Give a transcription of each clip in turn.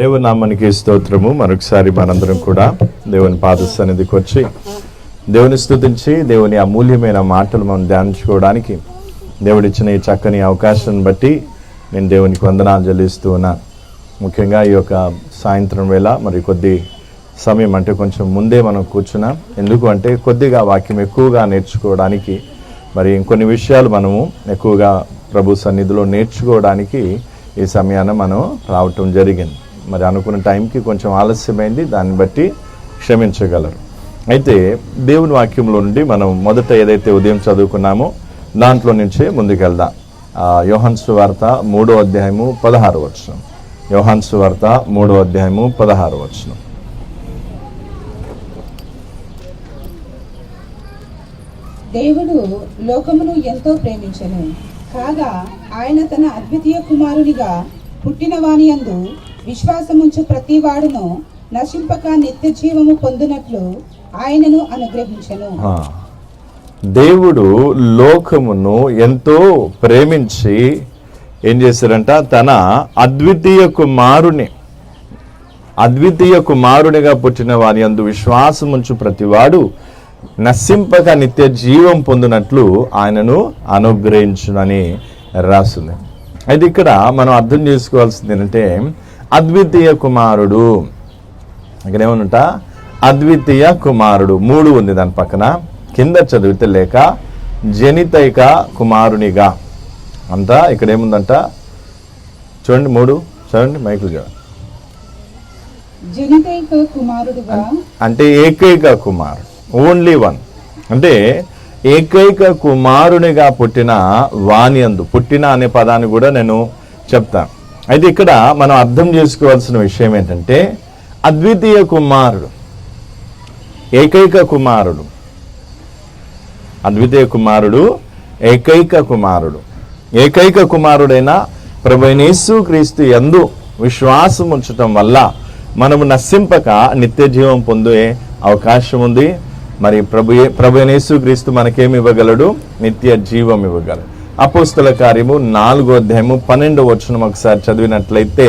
దేవుని నామానికి స్తోత్రము. మరొకసారి మనందరం కూడా దేవుని పాద సన్నిధికి వచ్చి దేవుని స్తుతించి దేవుని అమూల్యమైన మాటలు మనం ధ్యానించుకోవడానికి దేవుడిచ్చిన ఈ చక్కని అవకాశాన్ని బట్టి నేను దేవునికి వందనాలు చెల్లిస్తూ ఉన్నాను. ముఖ్యంగా ఈ యొక్క సాయంత్రం వేళ మరి కొద్ది సమయం అంటే కొంచెం ముందే మనం కూర్చున్నాం. ఎందుకు అంటే కొద్దిగా వాక్యం ఎక్కువగా నేర్చుకోవడానికి, మరి ఇంకొన్ని విషయాలు మనము ఎక్కువగా ప్రభు సన్నిధిలో నేర్చుకోవడానికి ఈ సమయాన్ని మనం రావటం జరిగింది. మరి అనుకున్న టైంకి కొంచెం ఆలస్యమైంది, దాన్ని బట్టి క్షమించగలరు. అయితే దేవుని వాక్యంలో నుండి మనం మొదట ఏదైతే ఉదయం చదువుకున్నామో దాంట్లో నుంచే ముందుకెళ్దాం. యోహాను సువార్త 3వ అధ్యాయము 16వ వచనం. యోహాను సువార్త 3వ అధ్యాయము 16వ వచనం. దేవుడు లోకమును ఎంతో ప్రేమించెను, కాగా ఆయన తన అద్వితీయ కుమారునిగా పుట్టిన వాని యందు విశ్వాసముంచు ప్రతి వాడును నశింపక నిత్య జీవము పొందునట్లు ఆయనను అనుగ్రహించెను. దేవుడు లోకమును ఎంతో ప్రేమించి ఏం చేశారంట, తన అద్వితీయ కుమారునిగా పుట్టిన వాని యందు విశ్వాసముంచు ప్రతివాడు నశింపక నిత్య జీవం పొందినట్లు ఆయనను అనుగ్రహించునని రాస్తుంది. అయితే ఇక్కడ మనం అర్థం చేసుకోవాల్సింది ఏంటంటే, అద్వితీయ కుమారుడు, ఇక్కడ ఏమనుంట అద్వితీయ కుమారుడు 3 ఉంది దాని పక్కన, కింద చదివితే లేక జనితైక కుమారునిగా అంతా ఇక్కడ ఏముందంట చూడండి. 3 చూడండి, మైకులుగా జనితైక కుమారుడుగా అంటే ఏకైక కుమారుడు, ఓన్లీ వన్, అంటే ఏకైక కుమారునిగా పుట్టిన వానియందు. పుట్టిన అనే పదాన్ని కూడా నేను చెప్తాను. అయితే ఇక్కడ మనం అర్థం చేసుకోవాల్సిన విషయం ఏంటంటే, అద్వితీయ కుమారుడు, ఏకైక కుమారుడు, అద్వితీయ కుమారుడు, ఏకైక కుమారుడు. ఏకైక కుమారుడైన ప్రభువైన యేసుక్రీస్తు యందు విశ్వాసం ఉంచటం వల్ల మనము నశింపక నిత్య జీవం పొందే అవకాశం ఉంది. మరి ప్రభువైన యేసుక్రీస్తు మనకేమి ఇవ్వగలడు? నిత్య జీవం ఇవ్వగలడు. అపోస్తల కార్యము 4వ అధ్యాయము 12వ వచనం ఒకసారి చదివినట్లయితే,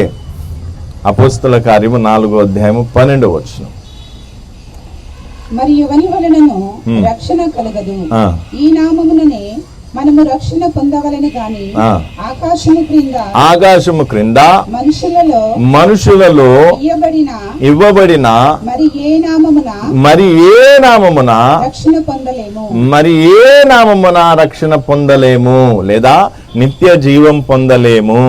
అపోస్తల కార్యము 4వ అధ్యాయము 12వ వచనం. మరి ఎవని వలనను రక్షణ కలగదు, ఈ నామముననే మనము రక్షణ పొందవలెను గాని ఆకాశము క్రింద మనుషులలో ఇవ్వబడిన మరి ఏ నామమున రక్షణ పొందలేము, లేదా నిత్య జీవం పొందలేము.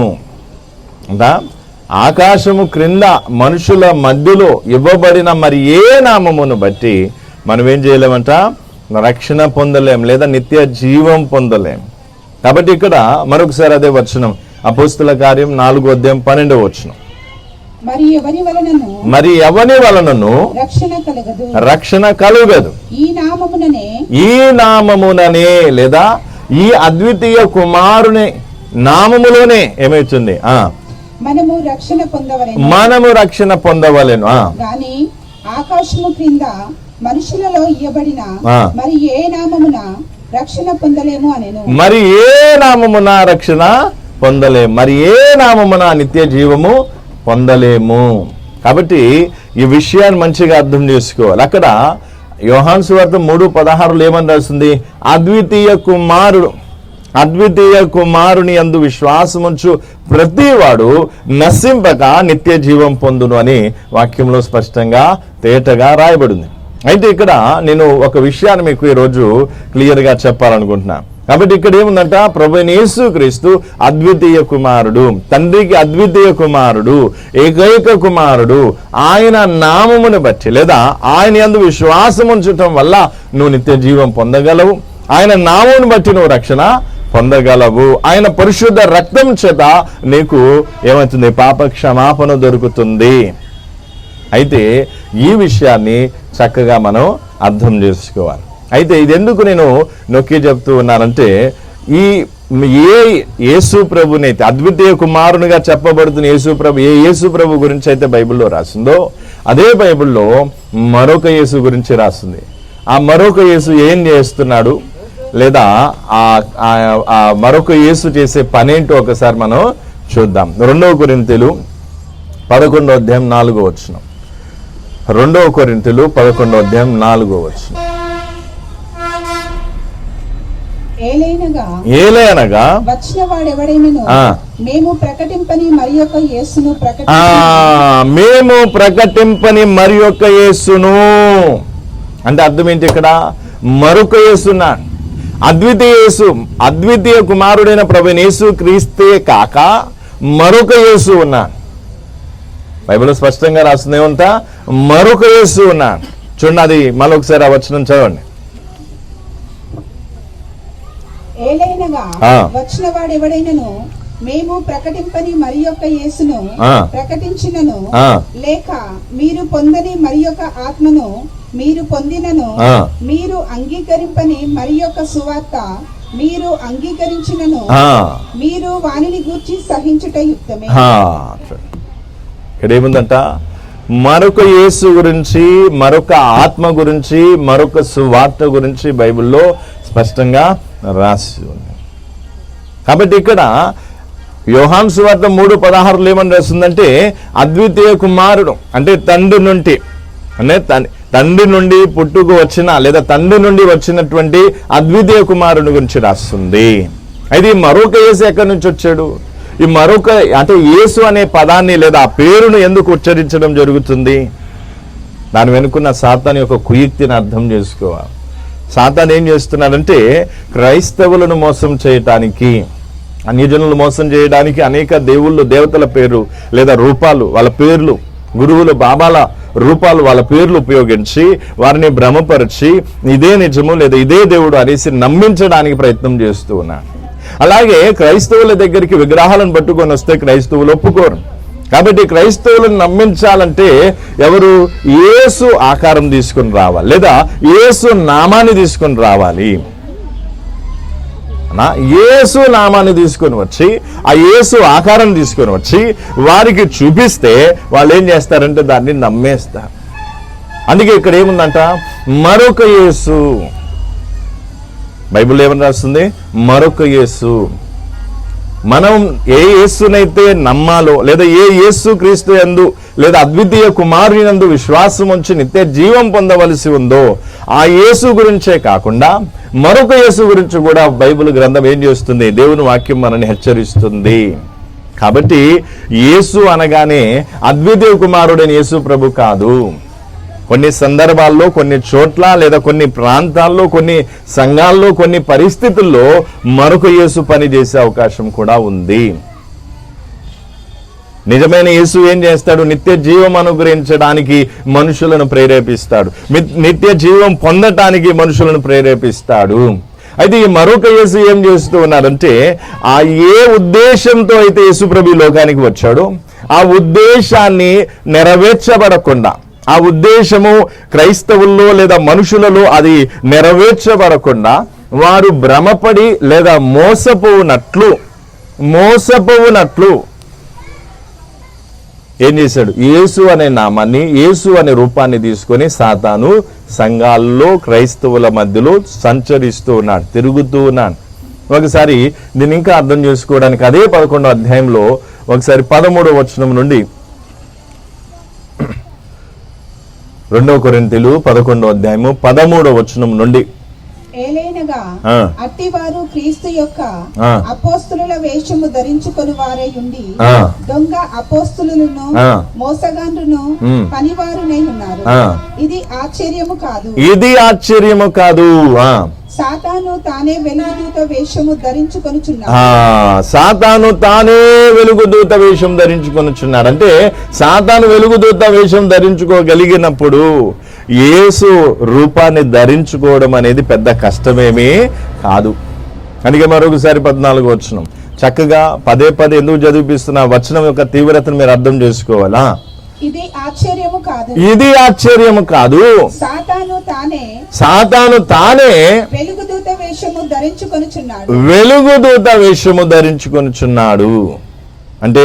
ఆకాశము క్రింద మనుషుల మధ్యలో ఇవ్వబడిన మరి ఏ నామమును బట్టి మనం ఏం చేయలేమంట? రక్షణ పొందలేం, లేదా నిత్య జీవం పొందలేం. కాబట్టి ఇక్కడ మరొకసారి అదే వచనం, అపోస్తల కార్యం 4వ అధ్యాయం 12వ వచనం. మరి ఎవని వలనను రక్షణ కలుగదు, ఈ నామముననే లేదా ఈ అద్వితీయ కుమారుని నామములోనే ఏమవుతుంది? మనము రక్షణ పొందవలెను గాని ఆకాశము క్రింద మనుషులలో ఇయ్యబడిన మరి ఏ నామమున రక్షణ పొందలేము అనేను. మరి ఏ నామమున రక్షణ పొందలేము, మరి ఏ నామమున నిత్య జీవము పొందలేము. కాబట్టి ఈ విషయాన్ని మంచిగా అర్థం చేసుకోవాలి. అక్కడ యోహాను సువార్త 3:16 ఏమని రాస్తుంది? అద్వితీయ కుమారుని యందు విశ్వాసముంచు ప్రతివాడు నశింపక నిత్య జీవం పొందును అని వాక్యంలో స్పష్టంగా తేటగా రాయబడింది. అయితే ఇక్కడ నేను ఒక విషయాన్ని మీకు ఈరోజు క్లియర్గా చెప్పాలనుకుంటున్నాను. కాబట్టి ఇక్కడ ఏముందంట, ప్రభువైన యేసుక్రీస్తు అద్వితీయ కుమారుడు, తండ్రికి అద్వితీయ కుమారుడు, ఏకైక కుమారుడు. ఆయన నామమును బట్టి లేదా ఆయన యందు విశ్వాసం ఉంచటం వల్ల నువ్వు నిత్య జీవం పొందగలవు. ఆయన నామమును బట్టి నువ్వు రక్షణ పొందగలవు. ఆయన పరిశుద్ధ రక్తం చేత నీకు ఏమవుతుంది? పాప క్షమాపణ దొరుకుతుంది. అయితే ఈ విషయాన్ని చక్కగా మనం అర్థం చేసుకోవాలి. అయితే ఇది ఎందుకు నేను నొక్కి చెప్తూ ఉన్నానంటే, ఈ యేసు ప్రభునైతే అద్వితీయ కుమారునిగా చెప్పబడుతున్న యేసు ప్రభు గురించి అయితే బైబిల్లో రాసిందో, అదే బైబిల్లో మరొక యేసు గురించి రాస్తుంది. ఆ మరొక యేసు ఏం చేస్తున్నాడు, లేదా ఆ మరొక యేసు చేసే పనేంటో ఒకసారి మనం చూద్దాం. 2 కొరింథీయులు 11వ అధ్యాయం 4వ వచనం. 2 కొరింథీయులు 11వ అధ్యాయం 4వ వచనం. ఏలయనగా వచ్చిన వాడెవడైనను మేము ప్రకటింపని మరి యొక్క యేసును మేము ప్రకటింపని మరి యొక్క యేసును అంటే అర్థం ఏంటి? ఇక్కడ మరొక యేసున్నా, అద్వితీయ యేసు, అద్వితీయ కుమారుడైన ప్రభువైన యేసు క్రీస్తే కాక మరొక యేసు ఉన్నాడు. బైబిల్ స్పష్టంగా రాస్తుంది ఏమంతా? మరొక యేసు ఉన్నాడు. చూడండి, అది మరొకసారి ఆ వచనం చదవండి. ఏలైనగా వచ్చిన వాడెవడైనను మేము ప్రకటింపని మరి యొక్క యేసును ప్రకటించినను లేక మీరు పొందని మరి యొక్క ఆత్మను మీరు పొందినను మీరు అంగీకరింపని మరి యొక్క సువార్త మీరు అంగీకరించినను మీరు వానిని గూర్చి సహించుట యుక్తమే. ఇక్కడ ఏముందంట? మరొక యేసు గురించి, మరొక ఆత్మ గురించి, మరొక సువార్త గురించి బైబిల్లో స్పష్టంగా రాసి ఉంది. కాబట్టి ఇక్కడ యోహాను సువార్త 3:16 ఏమని రాస్తుందంటే అద్వితీయ కుమారుడు అంటే తండ్రి నుండి పుట్టుకు వచ్చిన లేదా తండ్రి నుండి వచ్చినటువంటి అద్వితీయ కుమారుని గురించి రాస్తుంది. అయితే ఈ మరొక యేసు ఎక్కడి నుంచి వచ్చాడు? ఈ మరొక అంటే యేసు అనే పదాన్ని లేదా ఆ పేరును ఎందుకు ఉచ్చరించడం జరుగుతుంది? దాని వెనుకున్న సాతాను యొక్క కుయుక్తిని అర్థం చేసుకోవాలి. సాతాను ఏం చేస్తున్నాడంటే క్రైస్తవులను మోసం చేయటానికి, అన్యజనులను మోసం చేయడానికి అనేక దేవతల పేరు లేదా రూపాలు, వాళ్ళ పేర్లు, గురువులు బాబాల రూపాలు, వాళ్ళ పేర్లు ఉపయోగించి వారిని భ్రమపరిచి ఇదే నిజము లేదా ఇదే దేవుడు అనేసి నమ్మించడానికి ప్రయత్నం చేస్తూ ఉన్నాడు. అలాగే క్రైస్తవుల దగ్గరికి విగ్రహాలను పట్టుకొని వస్తే క్రైస్తవులు ఒప్పుకోరు. కాబట్టి క్రైస్తవులను నమ్మించాలంటే ఎవరు? యేసు ఆకారం తీసుకొని రావాలి లేదా యేసు నామాన్ని తీసుకొని రావాలి. యేసు నామాన్ని తీసుకొని వచ్చి ఆ యేసు ఆకారం తీసుకొని వచ్చి వారికి చూపిస్తే వాళ్ళు ఏం చేస్తారంటే దాన్ని నమ్మేస్తారు. అందుకే ఇక్కడ ఏముందంట? మరొక యేసు. బైబిల్ ఏమని రాస్తుంది? మరొక యేసు. మనం ఏ యేసునైతే నమ్మాలో లేదా ఏ యేసు క్రీస్తు యందు లేదా అద్వితీయ కుమారుని యందు విశ్వాసం ఉంచి నిత్య జీవం పొందవలసి ఉందో ఆ యేసు గురించే కాకుండా మరొక యేసు గురించి కూడా బైబిల్ గ్రంథం ఏం చేస్తుంది? దేవుని వాక్యం మనల్ని హెచ్చరిస్తుంది. కాబట్టి యేసు అనగానే అద్వితీయ కుమారుడైన యేసు ప్రభు కాదు. కొన్ని సందర్భాల్లో, కొన్ని చోట్ల లేదా కొన్ని ప్రాంతాల్లో, కొన్ని సంఘాల్లో, కొన్ని పరిస్థితుల్లో మరొక యేసు పని చేసే అవకాశం కూడా ఉంది. నిజమైన యేసు ఏం చేస్తాడు? నిత్య జీవం అనుగ్రహించడానికి మనుషులను ప్రేరేపిస్తాడు, నిత్య జీవం పొందటానికి మనుషులను ప్రేరేపిస్తాడు. అయితే ఈ మరొక యేసు ఏం చేస్తూ ఉన్నాడంటే ఆ ఏ ఉద్దేశంతో అయితే యేసు ప్రభు లోకానికి వచ్చాడో ఆ ఉద్దేశాన్ని నెరవేర్చబడకుండా, ఆ ఉద్దేశము క్రైస్తవుల్లో లేదా మనుషులలో అది నెరవేర్చబడకుండా వారు భ్రమపడి లేదా మోసపోవునట్లు ఏం చేశాడు? యేసు అనే నామాన్ని, యేసు అనే రూపాన్ని తీసుకొని సాతాను సంఘాల్లో క్రైస్తవుల మధ్యలో సంచరిస్తూ ఉన్నాడు, తిరుగుతూ ఉన్నాడు. ఒకసారి దీన్ని ఇంకా అర్థం చేసుకోవడానికి అదే 11వ అధ్యాయంలో ఒకసారి 13వ వచనం నుండి 2 కొరింథీయులు 11వ అధ్యాయము 13వ వచనం నుండి ఏలైనగా అట్టివారు క్రీస్తు యొక్క అపోస్తులుల వేషము ధరించుకొని వారై ఉండి దొంగ అపోస్తులను మోసగాండ్రును పనివారునై ఉన్నారు. ఇది ఆశ్చర్యము కాదు. ఇది ఆశ్చర్యము కాదు. సాతాను తానే వెలుగుదూత వేషము ధరించుకొనుచున్నాడు. సాతాను తానే వెలుగుదూత వేషం ధరించుకొనుచున్నాడు. అంటే సాతాను వెలుగుదూత వేషం ధరించుకోగలిగినప్పుడు యేసు రూపాన్ని ధరించుకోవడం అనేది పెద్ద కష్టమేమీ కాదు. అందుకే మరొకసారి 14వ వచనం చక్కగా పదే ఎందుకు చదివిపిస్తున్న వచనం యొక్క తీవ్రతను మీరు అర్థం చేసుకోవాలా? ఇది ఆశ్చర్యము కాదు. సాతాను తానే వెలుగుదూత వేషము ధరించుకొనుచున్నాడు. అంటే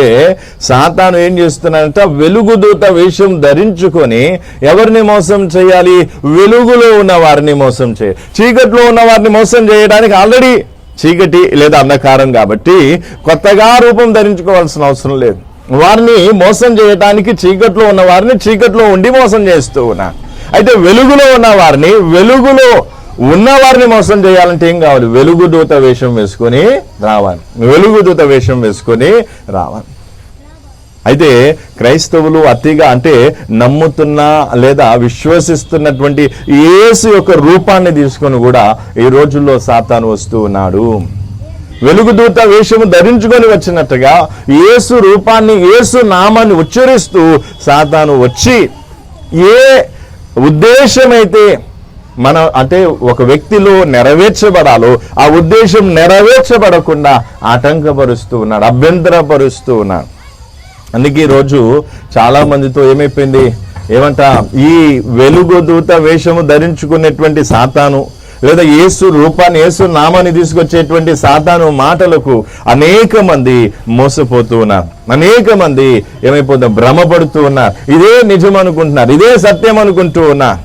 సాతాను ఏం చేస్తున్నాడంట? వెలుగుదూత వేషం ధరించుకొని ఎవరిని మోసం చేయాలి? వెలుగులో ఉన్న వారిని మోసం చేయాలి. చీకట్లో ఉన్న వారిని మోసం చేయడానికి ఆల్రెడీ చీకటి లేదా అంధకారం కాబట్టి కొత్తగా రూపం ధరించుకోవాల్సిన అవసరం లేదు. వారిని మోసం చేయడానికి చీకట్లో ఉన్న వారిని చీకట్లో ఉండి మోసం చేస్తూ ఉన్నాను. అయితే వెలుగులో ఉన్న వారిని ఉన్నవారిని మోసం చేయాలంటే ఏం కావాలి? వెలుగుదూత వేషం వేసుకొని రావాలి. వెలుగుదూత వేషం వేసుకొని రావాలి. అయితే క్రైస్తవులు అతిగా అంటే నమ్ముతున్న లేదా విశ్వసిస్తున్నటువంటి యేసు యొక్క రూపాన్ని తీసుకొని కూడా ఈ రోజుల్లో సాతాను వస్తూ ఉన్నాడు. వెలుగుదూత వేషము ధరించుకొని వచ్చినట్టుగా యేసు రూపాన్ని, యేసు నామాన్ని ఉచ్చరిస్తూ సాతాను వచ్చి ఏ ఉద్దేశమైతే అంటే ఒక వ్యక్తిలో నెరవేర్చబడాలో ఆ ఉద్దేశం నెరవేర్చబడకుండా ఆటంకపరుస్తూ ఉన్నాడు, అభ్యంతరపరుస్తూ ఉన్నాడు. అందుకే ఈరోజు చాలా మందితో ఏమైపోయింది ఈ వెలుగుదూత వేషము ధరించుకునేటువంటి సాతాను లేదా యేసు రూపాన్ని, యేసు నామాన్ని తీసుకొచ్చేటువంటి సాతాను మాటలకు అనేక మంది మోసపోతూ ఉన్నారు. అనేక మంది భ్రమపడుతూ ఉన్నారు. ఇదే నిజం అనుకుంటున్నారు, ఇదే సత్యం అనుకుంటూ ఉన్నారు.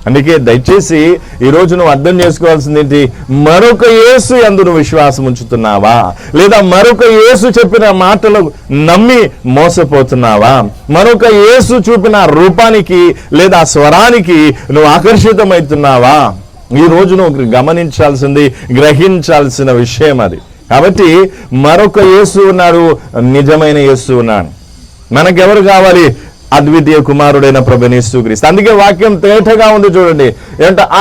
అందుకే దయచేసి ఈరోజు నువ్వు అర్థం చేసుకోవాల్సింది ఏంటి? మరొక యేసు యందు నువ్వు విశ్వాసం ఉంచుతున్నావా, లేదా మరొక యేసు చెప్పిన మాటలు నమ్మి మోసపోతున్నావా? మరొక యేసు చూపిన రూపానికి లేదా స్వరానికి నువ్వు ఆకర్షితమవుతున్నావా? ఈ రోజు నువ్వు గమనించాల్సింది, గ్రహించాల్సిన విషయం అది. కాబట్టి మరొక యేసు ఉన్నాడు, నిజమైన యేసు ఉన్నాడు. మనకెవరు కావాలి? అద్వితీయ కుమారుడైన ప్రభువైన యేసుక్రీస్తు. అందుకే వాక్యం తేటగా ఉంది చూడండి.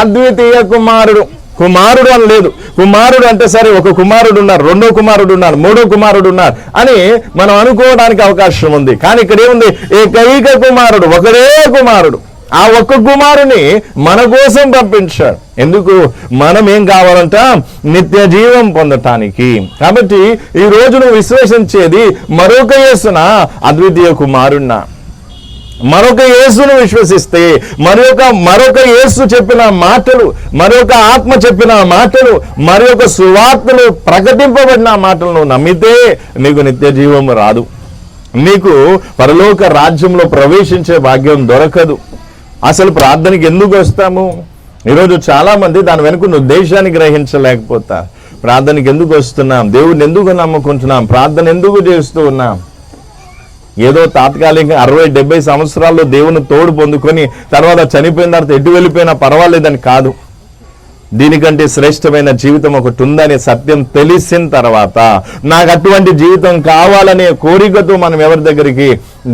అద్వితీయ కుమారుడు అని లేదు. కుమారుడు అంటే సరే ఒక కుమారుడు ఉన్నారు, రెండో కుమారుడు ఉన్నారు, మూడో కుమారుడు ఉన్నారు అని మనం అనుకోవడానికి అవకాశం ఉంది. కానీ ఇక్కడ ఏముంది? ఏకైక కుమారుడు, ఒకడే కుమారుడు. ఆ ఒక్క కుమారుని మన కోసం పంపించాడు. ఎందుకు? మనం ఏం కావాలంట? నిత్య జీవం పొందటానికి. కాబట్టి ఈ రోజు నువ్వు విశ్వసించేది మరొక యేసునా, అద్వితీయ కుమారున్నా? మరొక యేసును విశ్వసిస్తే, మరొక యేసు చెప్పిన మాటలు, మరొక ఆత్మ చెప్పిన మాటలు, మరొక సువార్తలు ప్రకటింపబడిన మాటలను నమ్మితే నీకు నిత్య జీవం రాదు. నీకు పరలోక రాజ్యంలో ప్రవేశించే భాగ్యం దొరకదు. అసలు ప్రార్థనకి ఎందుకు వస్తాము? ఈరోజు చాలా మంది దాని వెనుక ఉద్దేశాన్ని గ్రహించలేకపోతారు. ప్రార్థనకి ఎందుకు వస్తున్నాం? దేవుడిని ఎందుకు నమ్ముకుంటున్నాం? ప్రార్థన ఎందుకు చేస్తూ ఉన్నాం? ఏదో తాత్కాలికంగా 60-70 సంవత్సరాల్లో దేవుని తోడు పొందుకొని తర్వాత చనిపోయిన తర్వాత ఎటు వెళ్ళిపోయినా పర్వాలేదని కాదు. దీనికంటే శ్రేష్టమైన జీవితం ఒకటి ఉందనే సత్యం తెలిసిన తర్వాత నాకు అటువంటి జీవితం కావాలనే కోరికతో మనం ఎవరి దగ్గరికి?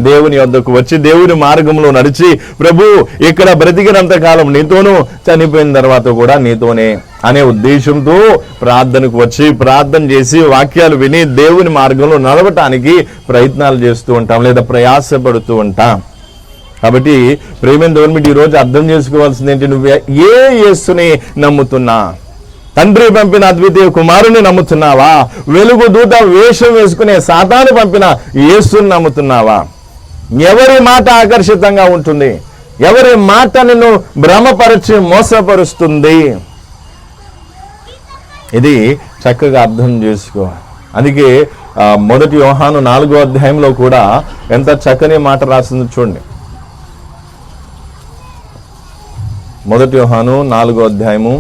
దేవుని వద్దకు వచ్చి దేవుని మార్గంలో నడిచి, ప్రభు ఇక్కడ బ్రతికినంత కాలం నీతోనూ, చనిపోయిన తర్వాత కూడా నీతోనే అనే ఉద్దేశంతో ప్రార్థనకు వచ్చి ప్రార్థన చేసి వాక్యాలు విని దేవుని మార్గంలో నడవటానికి ప్రయత్నాలు చేస్తూ ఉంటాం, లేదా ప్రయాసపడుతూ ఉంటాం. కాబట్టి ప్రేమైన గవర్నమెంట్ ఈరోజు అర్థం చేసుకోవాల్సింది ఏంటి? నువ్వు ఏ యేసుని నమ్ముతున్నా? తండ్రి పంపిన అద్వితీయ కుమారుని నమ్ముతున్నావా? వెలుగు దూత వేషం వేసుకునే సాతాను పంపిన యేసుని నమ్ముతున్నావా? ఎవరి మాట ఆకర్షితంగా ఉంటుంది? ఎవరి మాట నిన్ను భ్రమపరిచి మోసపరుస్తుంది? ఇది చక్కగా అర్థం చేసుకో. అందుకే 1 యోహాను 4వ అధ్యాయంలో కూడా ఎంత చక్కని మాట రాసింది చూడండి. 1 యోహాను 4వ అధ్యాయము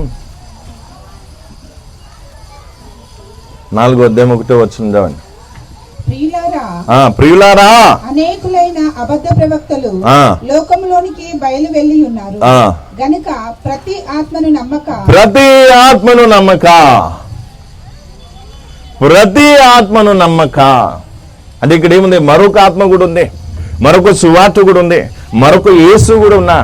4వ అధ్యాయం 1వ వచనం చదవండి. ప్రియులారా, అనేకులైన అబద్ధ ప్రవక్తలు లోకంలోనికి బయలు వెళ్ళి ఉన్నారు గనుక ప్రతి ఆత్మను నమ్మక. అంటే ఇక్కడ ఏముంది? మరొక ఆత్మ కూడా ఉంది, మరొక సువార్త కూడా ఉంది, మరొక యేసు కూడా ఉన్నా.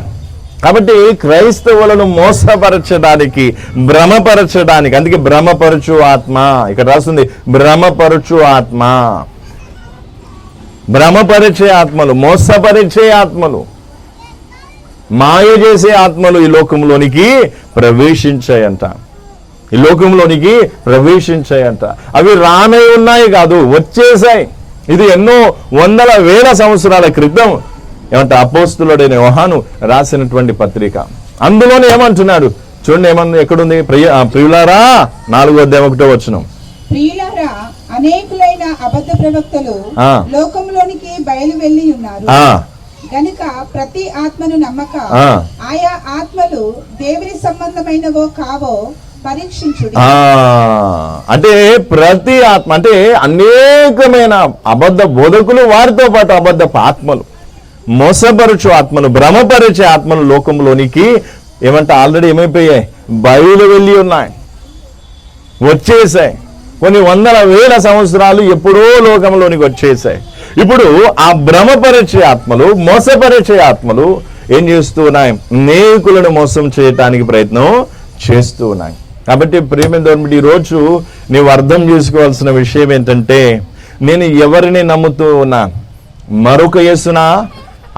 కాబట్టి క్రైస్తవులను మోసపరచడానికి, భ్రమపరచడానికి, అందుకే భ్రమపరచు ఆత్మ ఇక్కడ రాస్తుంది. భ్రమపరచు ఆత్మ, భ్రమపరిచే ఆత్మలు, మోసపరిచే ఆత్మలు, మాయ చేసే ఆత్మలు ఈ లోకంలోనికి ప్రవేశించాయంట. అవి రానే ఉన్నాయి కాదు, వచ్చేసాయి. ఇది ఎన్నో వందల వేల సంవత్సరాల క్రితం అపోస్తులుడైన యోహాను రాసినటువంటి పత్రిక. అందులోనే ఏమంటున్నాడు చూడండి, ఏమన్నా ఎక్కడుంది? ప్రియులారా 4వ అధ్యాయం 1వ వచనం. ప్రియులారా, అనేకులైన అబద్ధ ప్రవక్తలు లోకంలోనికి బయలు వెళ్ళి ఉన్నారు గనుక ప్రతి ఆత్మను నమ్మక. ఆయా ఆత్మలు దేవుని సంబంధమైనవో కావో పరీక్షించుడి. అంటే ప్రతి ఆత్మ అంటే అనేకమైన అబద్ధ బోధకులు, వారితో పాటు అబద్ధపు ఆత్మలు, మోసపరచు ఆత్మలు, భ్రమపరిచే ఆత్మలు లోకంలోనికి ఆల్రెడీ ఏమైపోయాయి, బయలు వెళ్ళి ఉన్నాయి, వచ్చేసాయి. కొన్ని వందల వేల సంవత్సరాలు ఎప్పుడో లోకంలోనికి వచ్చేసాయి. ఇప్పుడు ఆ భ్రమపరిచే ఆత్మలు, మోసపరిచే ఆత్మలు ఏం చేస్తూ ఉన్నాయి, అనేకులను మోసం చేయటానికి ప్రయత్నం చేస్తూ ఉన్నాయి. కాబట్టి ప్రియమైన ఈ రోజు నీవు అర్థం చేసుకోవాల్సిన విషయం ఏంటంటే, నేను ఎవరిని నమ్ముతూ ఉన్నా, మరొక యేసునా,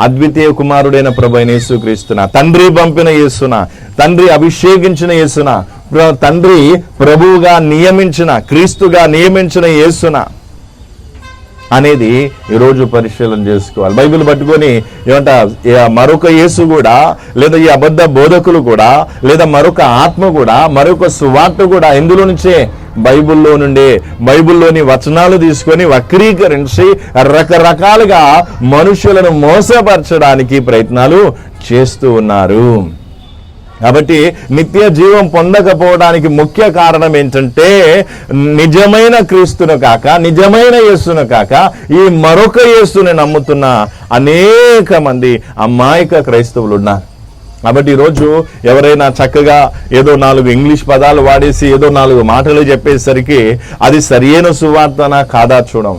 అద్వితీయ కుమారుడైన ప్రభువైన యేసుక్రీస్తునా, తండ్రి పంపిన యేసునా, తండ్రి అభిషేకించిన యేసునా, తండ్రి ప్రభువుగా నియమించిన, క్రీస్తుగా నియమించిన యేసునా అనేది ఈరోజు పరిశీలన చేసుకోవాలి. బైబిల్ పట్టుకొని మరొక యేసు కూడా, లేదా ఈ అబద్ధ బోధకులు కూడా, లేదా మరొక ఆత్మ కూడా, మరొక సువార్త కూడా ఇందులో నుంచే, బైబిల్లో నుండే, బైబిల్లోని వచనాలు తీసుకొని వక్రీకరించి రకరకాలుగా మనుషులను మోసపరచడానికి ప్రయత్నాలు చేస్తూ ఉన్నారు. కాబట్టి నిత్య జీవం పొందకపోవడానికి ముఖ్య కారణం ఏంటంటే, నిజమైన క్రీస్తును కాక, నిజమైన యేసును కాక, ఈ మరొక యేసుని నమ్ముతున్న అనేక మంది అమాయక క్రైస్తవులు ఉన్నారు. కాబట్టి ఈరోజు ఎవరైనా చక్కగా ఏదో 4 ఇంగ్లీష్ పదాలు వాడేసి ఏదో 4 మాటలు చెప్పేసరికి అది సరియైన సువార్తనా కాదా చూడం,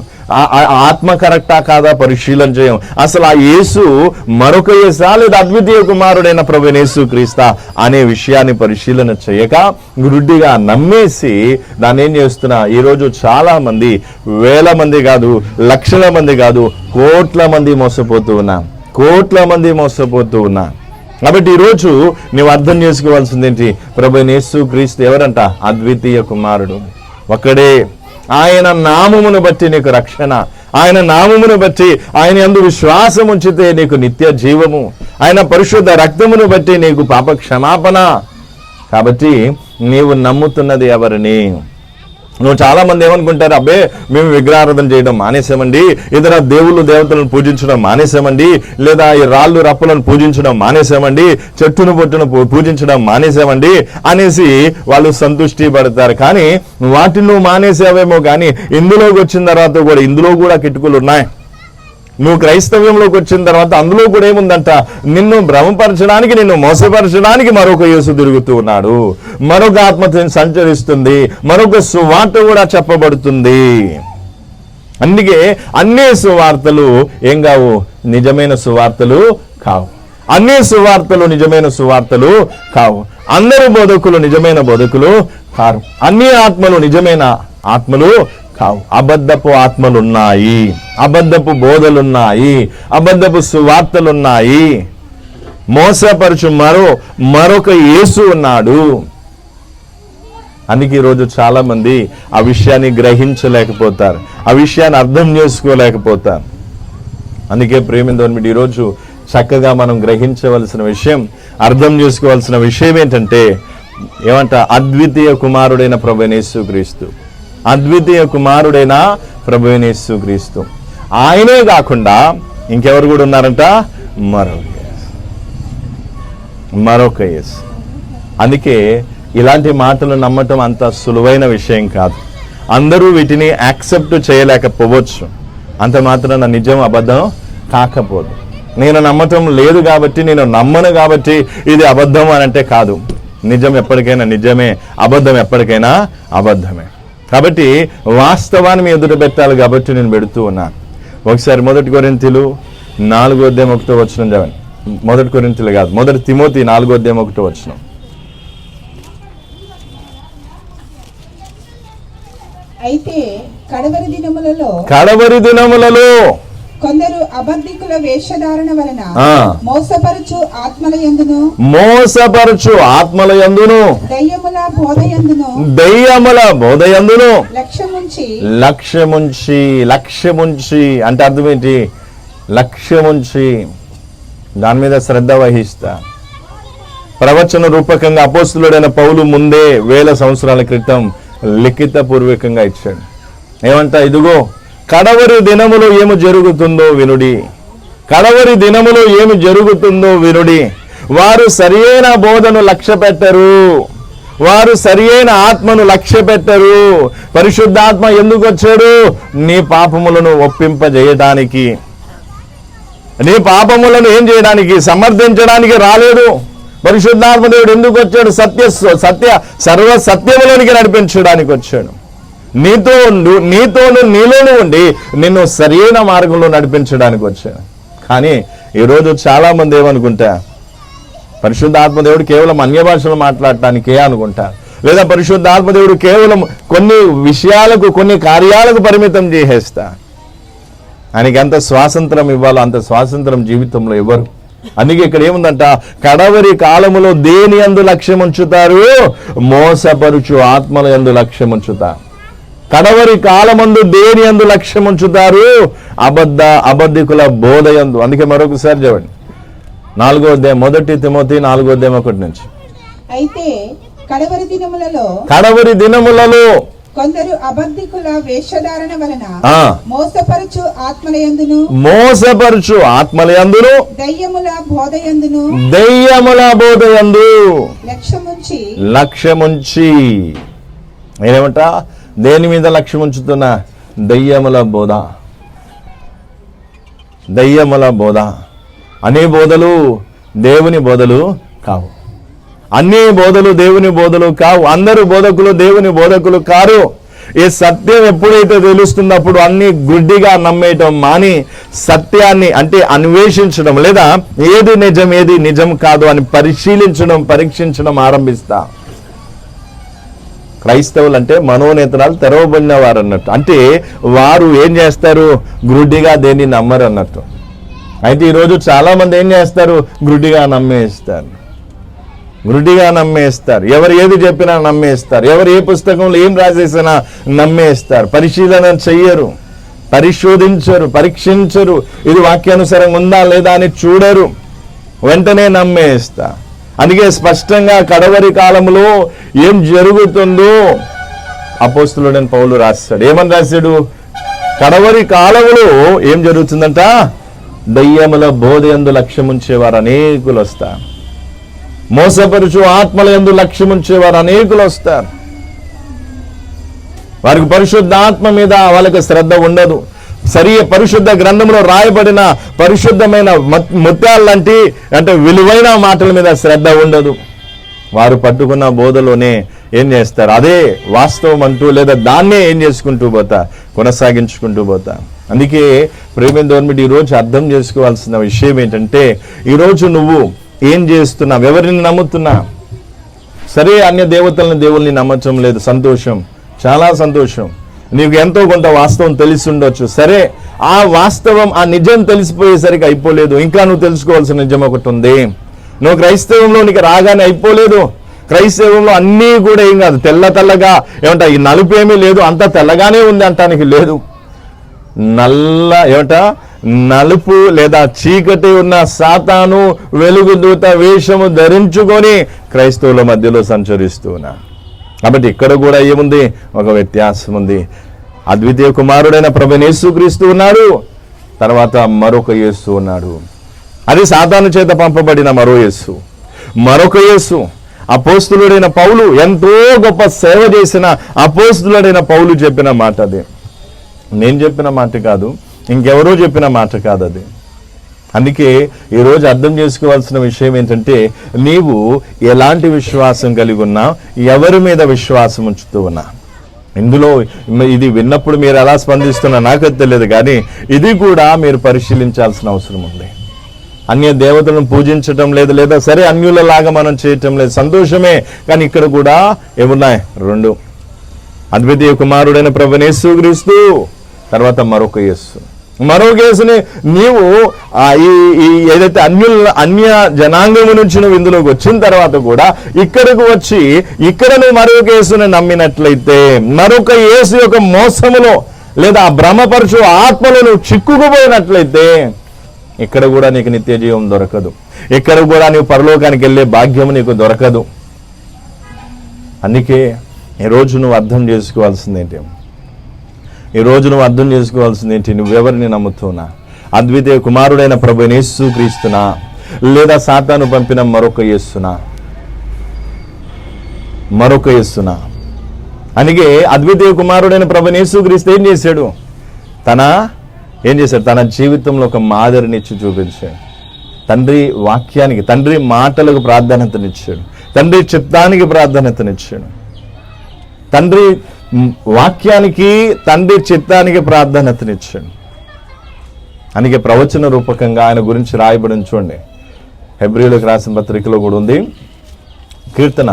ఆత్మ కరెక్టా కాదా పరిశీలన చేయం. అసలు ఆ యేసు మరొక యేసా, లేదా అద్వితీయ కుమారుడైన ప్రభువైన యేసుక్రీస్తు అనే విషయాన్ని పరిశీలన చేయక గుడ్డిగా నమ్మేసి దాన్ని ఏం చేస్తున్నా, ఈరోజు చాలా మంది, వేల మంది కాదు, లక్షల మంది కాదు, కోట్ల మంది మోసపోతూ ఉన్నా. కాబట్టి ఈరోజు నువ్వు అర్థం చేసుకోవాల్సింది ఏంటి, ప్రభువైన యేసుక్రీస్తు ఎవరంట, అద్వితీయ కుమారుడు ఒక్కడే. ఆయన నామమును బట్టి నీకు రక్షణ, ఆయన నామమును బట్టి, ఆయన యందు విశ్వాసం ఉంచితే నీకు నిత్య జీవము, ఆయన పరిశుద్ధ రక్తమును బట్టి నీకు పాప క్షమాపణ. కాబట్టి నీవు నమ్ముతున్నది ఎవరిని? నువ్వు చాలా మంది ఏమనుకుంటారు, అబ్బే మేము విగ్రహారాధన చేయడం మానేసామండి, ఇతర దేవుళ్ళు దేవతలను పూజించడం మానేసామండి, లేదా ఈ రాళ్ళు రప్పలను పూజించడం మానేసామండి, చెట్టును పొట్టును పూజించడం మానేసామండి అనేసి వాళ్ళు సంతృష్టి పడతారు. కానీ వాటిని నువ్వు మానేసావేమో, కానీ ఇందులోకి వచ్చిన తర్వాత కూడా, ఇందులో కూడా కిటుకులు ఉన్నాయి. నువ్వు క్రైస్తవ్యంలోకి వచ్చిన తర్వాత అందులో కూడా ఏముందంట, నిన్ను భ్రమపరచడానికి, నిన్ను మోసపరచడానికి మరొక యేసు తిరుగుతూ ఉన్నాడు, మరొక ఆత్మ సంచరిస్తుంది, మరొక సువార్త కూడా చెప్పబడుతుంది. అందుకే అన్ని సువార్తలు ఏం కావు, నిజమైన సువార్తలు కావు. అన్ని సువార్తలు నిజమైన సువార్తలు కావు. అందరు బోధకులు నిజమైన బోధకులు కారు. అన్ని ఆత్మలు నిజమైన ఆత్మలు కావు. అబద్ధపు ఆత్మలున్నాయి, అబద్ధపు బోధలున్నాయి, అబద్ధపు సువార్తలున్నాయి. మోసపరచు మరొక యేసు ఉన్నాడు. అందుకే ఈరోజు చాలా మంది ఆ విషయాన్ని గ్రహించలేకపోతారు, ఆ విషయాన్ని అర్థం చేసుకోలేకపోతారు. అందుకే ప్రేమిందని ఈరోజు చక్కగా మనం గ్రహించవలసిన విషయం, అర్థం చేసుకోవాల్సిన విషయం ఏంటంటే, అద్వితీయ కుమారుడైన ప్రభువైన యేసుక్రీస్తు, అద్వితీయ కుమారుడైన ప్రభువైన యేసుక్రీస్తు, ఆయనే కాకుండా ఇంకెవరు కూడా ఉన్నారంట, మరొక యేసు. అందుకే ఇలాంటి మాటలు నమ్మటం అంత సులువైన విషయం కాదు. అందరూ వీటిని యాక్సెప్ట్ చేయలేకపోవచ్చు, అంత మాత్రాన నిజం అబద్ధం కాకపోదు. నేను నమ్మటం లేదు కాబట్టి, నేను నమ్మను కాబట్టి ఇది అబద్ధం అని అంటే కాదు. నిజం ఎప్పటికైనా నిజమే, అబద్ధం ఎప్పటికైనా అబద్ధమే. కాబట్టి వాస్తవాన్ని మీ ఎదుట పెట్టాలి కాబట్టి నేను పెడుతూ ఉన్నాను. ఒకసారి 1 కొరింథీలు 4:1 చదవండి. 1 కొరింథీలు కాదు, 1 తిమోతి 4:1. అయితే కడవరి దినములలో కొందరు అబద్ధికుల వేషధారణ వలన మోసపరచు ఆత్మల యందును దయ్యముల బోధ యందును లక్ష్యముంచి అంటే అర్థం ఏంటి? లక్ష్యముంచి దాని మీద శ్రద్ధ వహిస్తా. ప్రవచన రూపకంగా అపోస్తులుడైన పౌలు ముందే 1000 సంవత్సరాల క్రితం లిఖిత పూర్వకంగా ఇచ్చాడు. ఇదిగో కడవరి దినములో ఏమి జరుగుతుందో వినుడి, కడవరి దినములో ఏమి జరుగుతుందో వినుడి. వారు సరియైన బోధను లక్ష్య పెట్టరు, వారు సరియైన ఆత్మను లక్ష్య పెట్టరు. పరిశుద్ధాత్మ ఎందుకు వచ్చాడు? నీ పాపములను ఒప్పింపజేయడానికి, నీ పాపములను ఏం చేయడానికి? సమర్థించడానికి రాలేదు. పరిశుద్ధాత్మ దేవుడు ఎందుకు వచ్చాడు? సర్వ సత్యములోనికి నడిపించడానికి వచ్చాడు. నీలోను ఉండి నిన్ను సరైన మార్గంలో నడిపించడానికి వచ్చాడు. కానీ ఈరోజు చాలా మంది ఏమనుకుంటా, పరిశుద్ధాత్మ దేవుడు కేవలం అన్య భాషలు మాట్లాడటానికే అనుకుంటా, లేదా పరిశుద్ధాత్మ దేవుడు కేవలం కొన్ని విషయాలకు, కొన్ని కార్యాలకు పరిమితం చేసేస్తా. ఆయనకి ఎంత స్వాతంత్రం ఇవ్వాలో అంత స్వాతంత్రం జీవితంలో ఇవ్వరు. అందుకే ఇక్కడ ఏముందంట, కడవరి కాలములో దేని యందు లక్ష్యం ఉంచుతారు? మోసపరుచు ఆత్మల యందు లక్ష్యం ఉంచుతారు. కడవరి కాలమందు దేని యందు లక్ష్యం ఉంచుతారు? అబద్ధికుల బోధ యందు. అందుకే మరొకసారి చూడండి, 4వ అధ్యాయం 1 తిమోతి 4వ అధ్యాయం 1 నుంచి. అయితే కడవరి దినములలో కొందరు అబద్ధికుల వేషధారణ వలన మోసపరచు ఆత్మలయందును దయ్యముల బోధయందు లక్ష్యముంచి ఏమంట? దేని మీద లక్ష్యం ఉంచుతున్నా? దయ్యముల బోధ. అనే బోధలు దేవుని బోధలు కావు. అన్ని బోధలు దేవుని బోధలు కావు. అందరూ బోధకులు దేవుని బోధకులు కారు. ఈ సత్యం ఎప్పుడైతే తెలుస్తున్నప్పుడు అన్ని గుడ్డిగా నమ్మేయటం మాని సత్యాన్ని అంటే అన్వేషించడం, లేదా ఏది నిజం ఏది నిజం కాదు అని పరీక్షించడం ఆరంభిస్తా. క్రైస్తవులు అంటే మనోనేతనాలు తెరవబడిన వారు అన్నట్టు. అంటే వారు ఏం చేస్తారు? గుడ్డిగా దేన్ని నమ్మరు అన్నట్టు. అయితే ఈరోజు చాలా మంది ఏం చేస్తారు? గుడ్డిగా నమ్మేస్తారు. ఎవరు ఏది చెప్పినా నమ్మేస్తారు. ఎవరు ఏ పుస్తకంలో ఏం రాసేసినా నమ్మేస్తారు. పరిశీలన చెయ్యరు, పరిశోధించరు, పరీక్షించరు. ఇది వాక్యానుసారంగా ఉందా లేదా అని చూడరు, వెంటనే నమ్మేస్తారు. అందుకే స్పష్టంగా కడవరి కాలంలో ఏం జరుగుతుందో అపోస్తలుడైన పౌలు రాశాడు. ఏమని రాశాడు? కడవరి కాలంలో ఏం జరుగుతుందంట? దయ్యముల బోధ యందు లక్ష్యముంచేవారు అనేకులు వస్తారు. మోసపరుచు ఆత్మల యందు లక్ష్యముంచేవారు అనేకులు వస్తారు. వారికి పరిశుద్ధాత్మ మీద వాళ్ళకి శ్రద్ధ ఉండదు. పరిశుద్ధ గ్రంథంలో రాయబడిన పరిశుద్ధమైన ముత్యాలంటి అంటే విలువైన మాటల మీద శ్రద్ధ ఉండదు. వారు పట్టుకున్న బోధలోనే ఏం చేస్తారు? అదే వాస్తవం అంటూ, లేదా దాన్నే ఏం చేసుకుంటూ కొనసాగించుకుంటూ పోతా. అందుకే ప్రేమేందోర్మిటి ఈరోజు అర్థం చేసుకోవాల్సిన విషయం ఏంటంటే, ఈరోజు నువ్వు ఏం చేస్తున్నావు? ఎవరిని నమ్ముతున్నా? సరే, అన్య దేవుల్ని నమ్మటం లేదు, సంతోషం, చాలా సంతోషం. నీకు ఎంతో కొంత వాస్తవం తెలిసి ఉండొచ్చు. సరే, ఆ వాస్తవం, ఆ నిజం తెలిసిపోయేసరికి అయిపోలేదు. ఇంకా నువ్వు తెలుసుకోవాల్సిన నిజం ఒకటి ఉంది. నువ్వు క్రైస్తవంలో నీకు రాగానే అయిపోలేదు. క్రైస్తవంలో అన్నీ కూడా ఏం కాదు, తెల్లగా ఏమంటా, ఈ నలుపు ఏమీ లేదు, అంతా తెల్లగానే ఉంది అంటానికి లేదు. నలుపు లేదా చీకటి ఉన్న సాతాను వెలుగుదూత వేషము ధరించుకొని క్రైస్తవుల మధ్యలో సంచరిస్తూ ఉన్నాడు. కాబట్టి ఇక్కడ కూడా ఏముంది? ఒక వ్యత్యాసం ఉంది. అద్వితీయ కుమారుడైన ప్రభువైన యేసుక్రీస్తు ఉన్నాడు, తర్వాత మరొక యేసు ఉన్నాడు. అది సాతాను చేత పంపబడిన మరొక యేసు. అపోస్తులుడైన పౌలు, ఎంతో గొప్ప సేవ చేసిన అపోస్తులుడైన పౌలు చెప్పిన మాట అది. నేను చెప్పిన మాట కాదు, ఇంకెవరో చెప్పిన మాట కాదు అది. అందుకే ఈరోజు అర్థం చేసుకోవాల్సిన విషయం ఏంటంటే, నీవు ఎలాంటి విశ్వాసం కలిగి ఉన్నా, ఎవరి మీద విశ్వాసం ఉంచుతూ ఉన్నా. ఇందులో ఇది విన్నప్పుడు మీరు ఎలా స్పందిస్తున్నా నాకు తెలియదు, కానీ ఇది కూడా మీరు పరిశీలించాల్సిన అవసరం ఉంది. అన్య దేవతలను పూజించటం లేదు, లేదా సరే అన్యులలాగా మనం చేయటం లేదు, సంతోషమే. కానీ ఇక్కడ కూడా ఏమున్నాయి? 2. అద్వితీయ కుమారుడైన ప్రభువైన యేసుక్రీస్తు, తర్వాత మరొక యేసుని నీవు ఏదైతే అన్య జనాంగము నుంచి నువ్వు ఇందులోకి వచ్చిన తర్వాత కూడా ఇక్కడకు వచ్చి ఇక్కడ నువ్వు మరొక యేసుని నమ్మినట్లయితే, మరొక యేసు యొక్క మోసములో లేదా ఆ భ్రమపరచు ఆత్మలో నువ్వు చిక్కుకుపోయినట్లయితే, ఇక్కడ కూడా నీకు నిత్య జీవం దొరకదు. ఇక్కడ కూడా నీవు పరలోకానికి వెళ్ళే భాగ్యం నీకు దొరకదు. అందుకే ఈరోజు నువ్వు అర్థం చేసుకోవాల్సింది ఏంటి? నువ్వెవరిని నమ్ముతున్నా? అద్వితీయ కుమారుడైన ప్రభువైన యేసుక్రీస్తునా, లేదా సాతాను పంపిన మరొక యేసునా? మరొక యేసునా? అందుకే అద్వితీయ కుమారుడైన ప్రభువైన యేసుక్రీస్తు ఏం చేశాడు? తన జీవితంలో ఒక మాదిరినిచ్చి చూపించాడు. తండ్రి వాక్యానికి, తండ్రి మాటలకు ప్రాధాన్యతనిచ్చాడు. తండ్రి చిత్తానికి ప్రాధాన్యతనిచ్చాడు. తండ్రి వాక్యానికి, తండ్రి చిత్తానికి ప్రాధాన్యతనిచ్చాడు. అందుకే ప్రవచన రూపకంగా ఆయన గురించి రాయబడిన చూడండి, హెబ్రీయులకు రాసిన పత్రికలో కూడా ఉంది. కీర్తన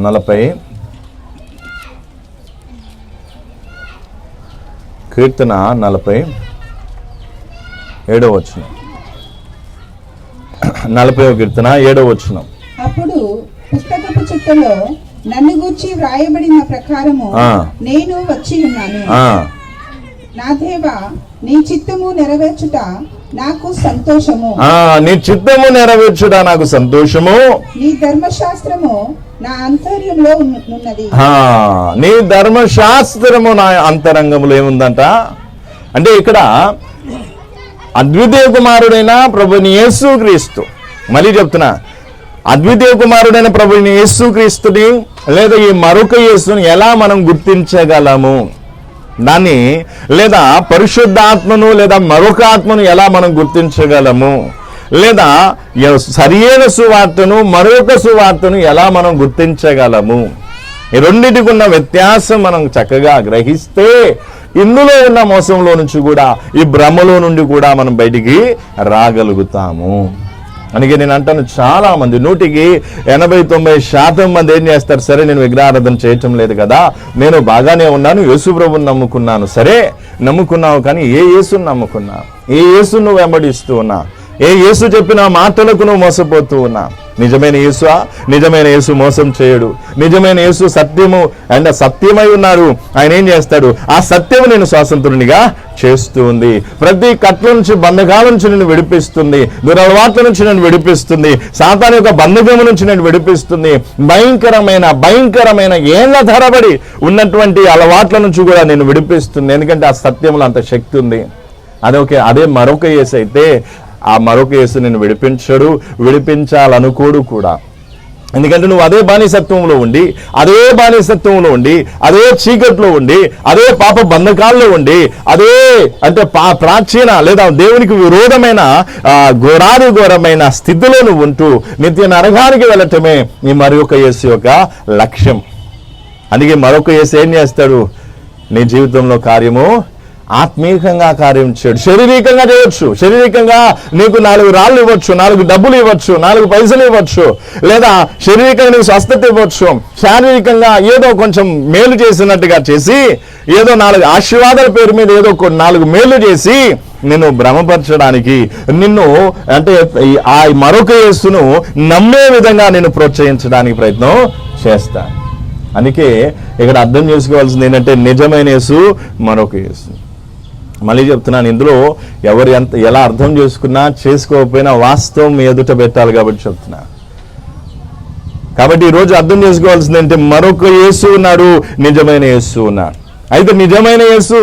47వ వచనం, 40వ కీర్తన 7వ వచనం. అప్పుడు పుస్తకపు చుట్టలో నన్ను గూర్చి వ్రాయబడిన ప్రకారము నేను వచ్చి ఉన్నాను. నా దేవా, నీ చిత్తము నెరవేర్చుట నాకు సంతోషము. నీ చిత్తము నెరవేర్చుట నాకు సంతోషము. నీ ధర్మశాస్త్రము నా అంతర్యంలో ఉన్నది. నీ ధర్మశాస్త్రము నా అంతరంగంలో ఏముందంట అంటే, ఇక్కడ అద్వితీయ కుమారుడైన ప్రభువైన యేసుక్రీస్తు, మళ్ళీ చెప్తున్నా, అద్వితీయ కుమారుడైన ప్రభువైన యేసుక్రీస్తుని లేదా ఈ మరొక యేసుని ఎలా మనం గుర్తించగలము దాన్ని, లేదా పరిశుద్ధాత్మను లేదా మరొక ఆత్మను ఎలా మనం గుర్తించగలము, లేదా సరియైన సువార్తను మరొక సువార్తను ఎలా మనం గుర్తించగలము, ఈ రెండింటికి ఉన్న వ్యత్యాసం మనం చక్కగా గ్రహిస్తే ఇందులో ఉన్న మోసంలో నుంచి కూడా, ఈ భ్రమలో నుండి కూడా మనం బయటికి రాగలుగుతాము. అందుకే నేను అంటాను, చాలా మంది 100-89% మంది ఏం చేస్తారు? సరే, నేను విగ్రహారాధన చేయటం లేదు కదా, నేను బాగానే ఉన్నాను, యేసు ప్రభువుని నమ్ముకున్నాను. సరే, నమ్ముకున్నావు, కానీ ఏ యేసుని నమ్ముకున్నా? ఏ యేసును నువ్వు వెంబడిస్తూ ఉన్నా? ఏ యేసు చెప్పిన మాటలకు నువ్వు మోసపోతూ ఉన్నా? నిజమైన యేసువా? నిజమైన యేసు మోసం చేయడు. నిజమైన యేసు సత్యము అండ్ సత్యమై ఉన్నారు. ఆయన ఏం చేస్తాడు? ఆ సత్యము నేను స్వాతంత్రునిగా చేస్తూ ఉంది. ప్రతి కట్ల నుంచి, బంధకాల నుంచి నేను విడిపిస్తుంది. దురలవాట్ల నుంచి నేను విడిపిస్తుంది. సాతాను యొక్క బంధకము నుంచి నేను విడిపిస్తుంది. భయంకరమైన ఏళ్ల ధరబడి ఉన్నటువంటి అలవాట్ల నుంచి కూడా నేను విడిపిస్తుంది. ఎందుకంటే ఆ సత్యంలో అంత శక్తి ఉంది. అదే మరొక యేసు అయితే ఆ మరొక యేసు నేను విడిపించాలనుకోడు కూడా. ఎందుకంటే నువ్వు అదే బానిసత్వంలో ఉండి, అదే చీకట్లో ఉండి, అదే పాప బంధకాల్లో ఉండి, అదే అంటే ప్రాచీన లేదా దేవునికి విరోధమైన ఘోరమైన స్థితిలో నువ్వు ఉంటూ నిత్య నరకానికి వెళ్ళటమే ఈ మరొక యేసు యొక్క లక్ష్యం. అందుకే మరొక యేసు ఏం చేస్తాడు? నీ జీవితంలో కార్యము ఆత్మీయంగా కార్యం చేయడు. శారీరకంగా చేయొచ్చు. శారీరకంగా నీకు 4 రాళ్ళు ఇవ్వచ్చు, 4 డబ్బులు ఇవ్వచ్చు, 4 పైసలు ఇవ్వచ్చు, లేదా శారీరకంగా నీకు స్వస్థత ఇవ్వచ్చు. శారీరకంగా ఏదో కొంచెం మేలు చేసినట్టుగా చేసి, ఏదో 4 ఆశీర్వాదాల పేరు మీద ఏదో 4 మేలు చేసి నిన్ను భ్రమపరచడానికి, నిన్ను అంటే ఆ మరొక యేసును నమ్మే విధంగా నిన్ను ప్రోత్సహించడానికి ప్రయత్నం చేస్తాను. అందుకే ఇక్కడ అర్థం చేసుకోవాల్సింది ఏంటంటే, నిజమైన యేసు, మరొక యేసు. మళ్ళీ చెప్తున్నాను, ఇందులో ఎవరు ఎలా అర్థం చేసుకున్నా చేసుకోకపోయినా వాస్తవం ఎదుట పెట్టాలి కాబట్టి చెప్తున్నా. కాబట్టి ఈరోజు అర్థం చేసుకోవాల్సింది అంటే, మరొక యేసు ఉన్నాడు, నిజమైన యేసు ఉన్నాడు. అయితే నిజమైన యేసు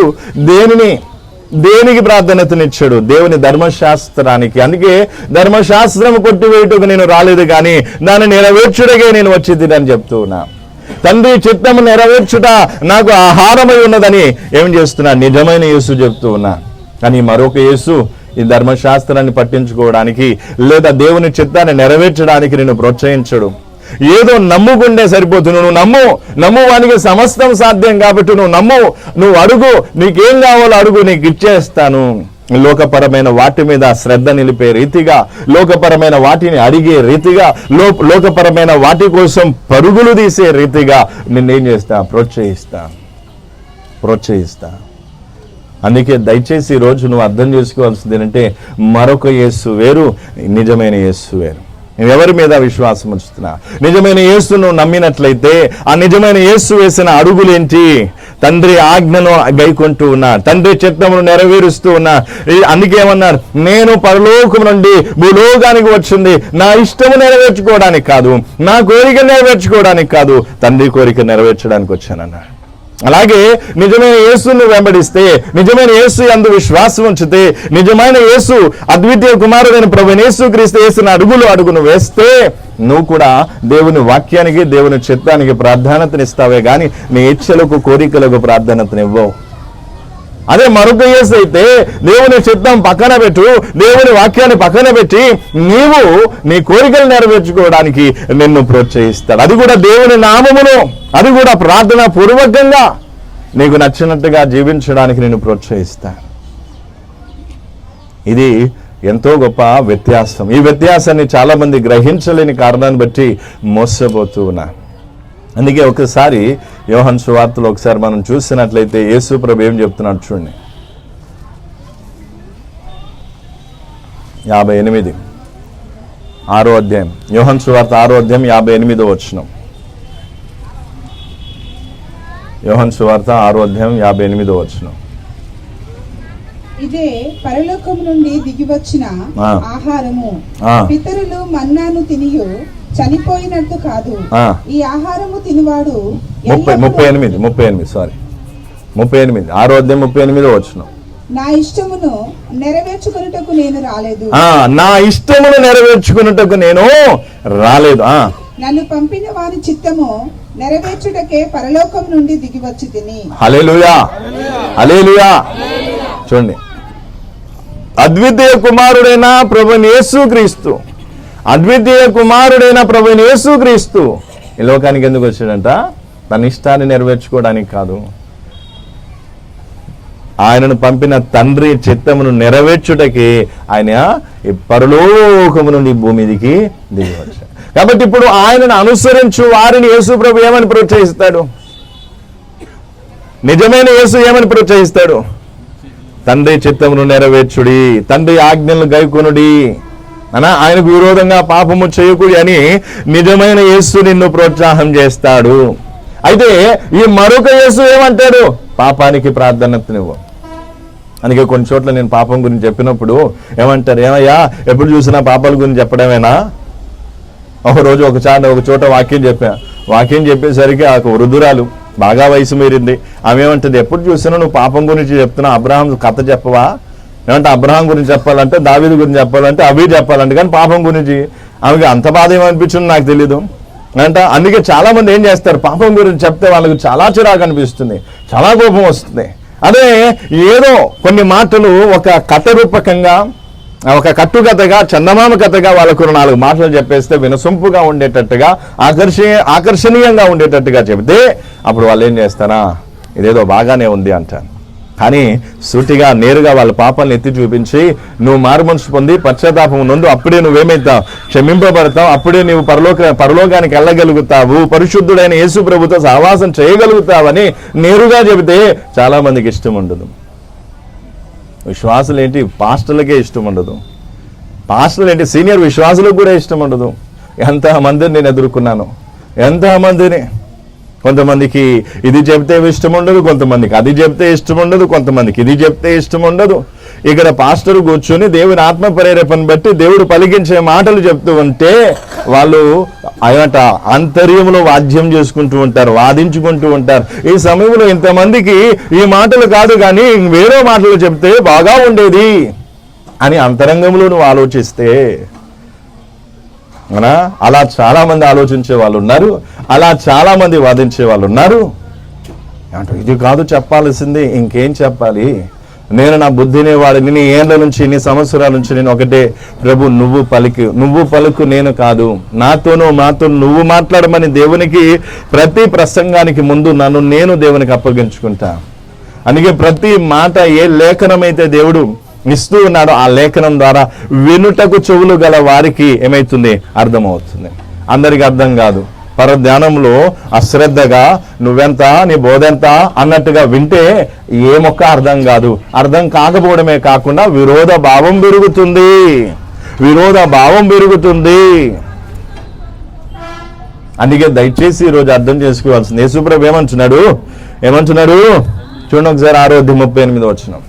దేనికి ప్రాధాన్యతనిచ్చాడు? దేవుని ధర్మశాస్త్రానికి. అందుకే ధర్మశాస్త్రం కొట్టివేయటకు నేను రాలేదు, కానీ దాన్ని నెరవేర్చుడగే నేను వచ్చింది అని చెప్తూ ఉన్నా. తండ్రి చిత్తము నెరవేర్చుట నాకు ఆహారమై ఉన్నదని ఏం చేస్తున్నా? నిజమైన యేసు చెప్తూ ఉన్నా. కానీ మరొక యేసు ఈ ధర్మశాస్త్రాన్ని పట్టించుకోవడానికి లేదా దేవుని చిత్తాన్ని నెరవేర్చడానికి నేను ప్రోత్సహించడు. ఏదో నమ్ముకుంటే సరిపోతుంది. నువ్వు నమ్ము వానికి సమస్తం సాధ్యం కాబట్టి నువ్వు నమ్ము, నువ్వు అడుగు, నీకేం కావాలో అడుగు, నీకు ఇచ్చేస్తాను. లోకపరమైన వాటి మీద శ్రద్ధ నిలిపే రీతిగా, లోకపరమైన వాటిని అడిగే రీతిగా, లోకపరమైన వాటి కోసం పరుగులు తీసే రీతిగా నిన్నేం చేస్తా? ప్రోత్సహిస్తా. అందుకే దయచేసి ఈరోజు నువ్వు అర్థం చేసుకోవాల్సింది ఏంటంటే, మరొక యేసు వేరు, నిజమైన యేసు వేరు. ఎవరి మీద విశ్వాసం ఉంచుతున్నా? నిజమైన యేసును నమ్మినట్లయితే ఆ నిజమైన యేసు వేసిన అడుగులేంటి? తండ్రి ఆజ్ఞను గైకొంటూ ఉన్నా, తండ్రి చిత్తమును నెరవేరుస్తూ ఉన్నా. అందుకేమన్నారు? నేను పరలోకం నుండి భూలోకానికి వచ్చింది నా ఇష్టము నెరవేర్చుకోవడానికి కాదు, నా కోరిక నెరవేర్చుకోవడానికి కాదు, తండ్రి కోరిక నెరవేర్చడానికి వచ్చానన్నాడు. అలాగే నిజమైన యేసును వెంబడిస్తే, నిజమైన యేసు యందు విశ్వాసం ఉంచితే, నిజమైన యేసు అద్వితీయ కుమారుడైన ప్రభువైన యేసుక్రీస్తు వేసిన అడుగును వేస్తే నువ్వు కూడా దేవుని వాక్యానికి, దేవుని చిత్తానికి ప్రాధాన్యతనిస్తావే కానీ నీ ఇచ్చలకు, కోరికలకు ప్రాధాన్యతనివ్వవు. అదే మరొక యేసు అయితే దేవుని చిత్తం పక్కన పెట్టు, దేవుని వాక్యాన్ని పక్కన పెట్టి నీవు నీ కోరికలు నెరవేర్చుకోవడానికి నిన్ను ప్రోత్సహిస్తాడు. అది కూడా దేవుని నామమును, అది కూడా ప్రార్థన పూర్వకంగా నీకు నచ్చినట్టుగా జీవించడానికి నిన్ను ప్రోత్సహిస్తాడు. ఇది ఎంతో గొప్ప వ్యత్యాసం. ఈ వ్యత్యాసాన్ని చాలా మంది గ్రహించలేని కారణాన్ని బట్టి మోసపోతూ ఉన్నారు. అందుకే ఒకసారి యోహాను సువార్తలో ఒకసారి మనం చూసినట్లయితే యేసు ప్రభు ఏం చెప్తున్నాడు చూడండి. 58 6వ అధ్యాయం, యోహాను సువార్త 6వ అధ్యాయం 58వ వచనం. యోహాను సువార్త 6వ అధ్యాయం 58వ వచనం. ఇదే పరలోకము నుండి దిగివచ్చిన ఆహారము. పితరులు మన్నాను తినియు చనిపోయినట్టు కాదు. ఈ ఆహారము తినువాడు 38 6వ అధ్యాయం 38వ వచనం. నా ఇష్టమును నెరవేర్చుకొనుటకు నేను రాలేదు. నా ఇష్టమును నెరవేర్చుకున్నటకు నేను రాలేదు. నన్ను పంపిన వారి చిత్తము నెరవేర్చుటకే పరలోకం నుండి దిగివచ్చి తిని. హల్లెలూయా, హల్లెలూయా. చూడండి, అద్వితీయ కుమారుడైన ప్రభువైన యేసుక్రీస్తు, అద్వితీయ కుమారుడైన ప్రభువైన యేసుక్రీస్తు ఈ లోకానికి ఎందుకు వచ్చాడంట? తన ఇష్టాన్ని నెరవేర్చుకోవడానికి కాదు, ఆయనను పంపిన తండ్రి చిత్తమును నెరవేర్చుటకి ఆయన ఈ పరలోకము నుండి భూమి మీదికి దిగి వచ్చాడు. కాబట్టి ఇప్పుడు ఆయనను అనుసరించు వారిని యేసు ప్రభు ఏమని ప్రోత్సహిస్తాడు? నిజమైన యేసు ఏమని ప్రోత్సహిస్తాడు? తండ్రి చిత్తమును నెరవేర్చుడి, తండ్రి ఆజ్ఞలను గైకొనుడి, ఆయనకు విరోధంగా పాపము చేయకుడి అని నిజమైన యేసు నిన్ను ప్రోత్సాహం చేస్తాడు. అయితే ఈ మరొక యేసు ఏమంటాడు? పాపానికి ప్రాధాన్యతనివ్వు. అందుకే కొన్ని చోట్ల నేను పాపం గురించి చెప్పినప్పుడు ఏమంటారు, ఏమయ్యా ఎప్పుడు చూసినా పాపాల గురించి చెప్పడమేనా? ఒకరోజు ఒక చోట వాక్యం చెప్పేసరికి ఆ వృద్ధురాలు బాగా వయసు మీరింది. ఆమె ఏమంటుంది, ఎప్పుడు చూసినా నువ్వు పాపం గురించి చెప్తున్నావు, అబ్రహాం కథ చెప్పవా? ఏమంటే అబ్రహాం గురించి చెప్పాలంటే, దావీదు గురించి చెప్పాలంటే, అవి చెప్పాలంటే, కానీ పాపం గురించి ఆమెకి అంత బాధ ఏమనిపించింది నాకు తెలీదు అంట. అందుకే చాలా మంది ఏం చేస్తారు, పాపం గురించి చెప్తే వాళ్ళకి చాలా చిరాకు అనిపిస్తుంది, చాలా కోపం వస్తుంది. అదే ఏదో కొన్ని మాటలు ఒక కథ రూపకంగా, ఒక కట్టుకథగా, చందమామ కథగా వాళ్ళకు 4 మాటలు చెప్పేస్తే వినసొంపుగా ఉండేటట్టుగా, ఆకర్షణీయంగా ఉండేటట్టుగా చెబితే అప్పుడు వాళ్ళు ఏం చేస్తారా, ఇదేదో బాగానే ఉంది అంటారు. కానీ సూటిగా నేరుగా వాళ్ళ పాపాలను ఎత్తి చూపించి నువ్వు మారుమనసు పొంది పశ్చాత్తాపం నొందు, అప్పుడే నువ్వేమైతావు, క్షమింపబడతావు, అప్పుడే నువ్వు పరలోకానికి వెళ్ళగలుగుతావు, పరిశుద్ధుడైన యేసు ప్రభుతో సహవాసం చేయగలుగుతావని నేరుగా చెబితే చాలా మందికి ఇష్టం ఉండదు. విశ్వాసులు ఏంటి, పాస్టర్లకే ఇష్టం ఉండదు. పాస్టర్లు ఏంటి, సీనియర్ విశ్వాసులకు కూడా ఇష్టం ఉండదు. ఎంతమందిని నేను ఎదుర్కొన్నాను, ఎంతమందిని. కొంతమందికి ఇది చెప్తే ఇష్టం ఉండదు, కొంతమందికి అది చెప్తే ఇష్టం ఉండదు, కొంతమందికి ఇది చెప్తే ఇష్టం ఉండదు. ఇక్కడ పాస్టర్ కూర్చొని దేవుని ఆత్మ ప్రేరేపణ బట్టి దేవుడు పలికించే మాటలు చెప్తూ ఉంటే వాళ్ళు అంతర్యంలో వాద్యం చేసుకుంటూ ఉంటారు, వాదించుకుంటూ ఉంటారు. ఈ సమయంలో ఇంతమందికి ఈ మాటలు కాదు కానీ వేరే మాటలు చెప్తే బాగా ఉండేది అని అంతరంగంలో నువ్వు ఆలోచిస్తే, అలా చాలా మంది ఆలోచించే వాళ్ళు ఉన్నారు, అలా చాలా మంది వాదించే వాళ్ళు ఉన్నారు. అంటే ఇది కాదు చెప్పాల్సింది, ఇంకేం చెప్పాలి? నేను నా బుద్ధిని వాడిని, నీ ఏళ్ళ నుంచి, నీ సంవత్సరాల నుంచి నేను ఒకటే, ప్రభు నువ్వు పలుకు నేను కాదు, నాతోనూ నువ్వు మాట్లాడమని దేవునికి ప్రతి ప్రసంగానికి ముందు నేను దేవునికి అప్పగించుకుంటా. అందుకే ప్రతి మాట ఏ లేఖనమైతే దేవుడు ఇస్తూ ఉన్నాడు, ఆ లేఖనం ద్వారా వినుటకు చెవులు గల వారికి ఏమైతుంది, అర్థమవుతుంది. అందరికి అర్థం కాదు. పరధ్యానంలో అశ్రద్ధగా నువ్వెంత, నీ బోధెంత అన్నట్టుగా వింటే ఏ మొక్క అర్థం కాదు. అర్థం కాకపోవడమే కాకుండా విరోధ భావం పెరుగుతుంది. అందుకే దయచేసి ఈరోజు అర్థం చేసుకోవాల్సింది. యేసుప్రభు ఏమంటున్నాడు చూడండి ఒకసారి 6:38 వచనం.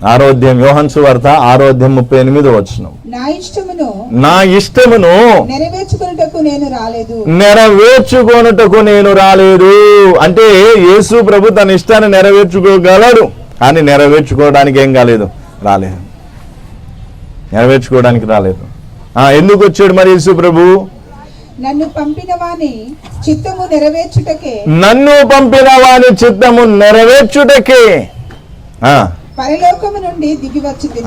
6వ అధ్యాయం యోహాను సువార్త 6:38 వచనం. నా ఇష్టమును నెరవేర్చుకొనుటకు నేను రాలేదు. అంటే యేసు ప్రభు తన ఇష్టాన్ని నెరవేర్చుకోగలడు, కానీ నెరవేర్చుకోవడానికి ఏం రాలేదు. నెరవేర్చుకోవడానికి రాలేదు. ఎందుకు వచ్చాడు మరి యేసు ప్రభు? నన్ను పంపిన వాని చిత్తము నెరవేర్చుటకే, నన్ను పంపిన వాని చిత్తము నెరవేర్చుటకే పరలోకము నుండి దిగి వచ్చింది.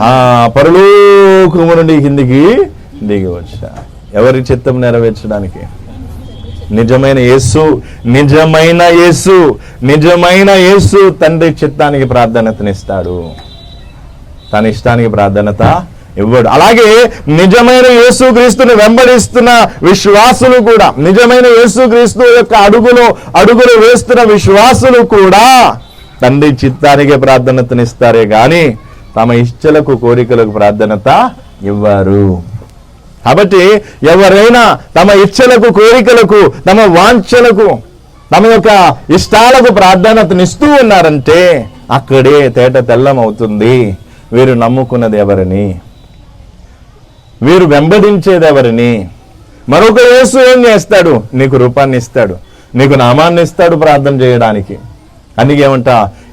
పరలోకము నుండి కిందికి దిగి వచ్చా. ఎవరి చిత్తం నెరవేర్చడానికి? నిజమైన యేసు, నిజమైన యేసు, నిజమైన యేసు తండ్రి చిత్తానికి ప్రాధాన్యతనిస్తాడు, తన ఇష్టానికి ప్రాధాన్యత ఇవ్వడు. అలాగే నిజమైన యేసుక్రీస్తుని వెంబడిస్తున్న విశ్వాసులు కూడా, నిజమైన యేసుక్రీస్తు యొక్క అడుగులు వేస్తున్న విశ్వాసులు కూడా తండ్రి చిత్తానికి ప్రాధాన్యతనిస్తారే గాని తమ ఇష్టలకు కోరికలకు ప్రాధాన్యత ఇవ్వరు. కాబట్టి ఎవరైనా తమ ఇచ్చలకు కోరికలకు, తమ వాంఛలకు, తమ యొక్క ఇష్టాలకు ప్రాధాన్యతనిస్తూ ఉన్నారంటే అక్కడే తేట తెల్లం అవుతుంది వీరు నమ్ముకున్నది ఎవరిని, వీరు వెంబడించేది ఎవరిని. మరొక యేసు ఏం చేస్తాడు? నీకు రూపాన్ని ఇస్తాడు, నీకు నామాన్ని ఇస్తాడు ప్రార్థన చేయడానికి. అందుకే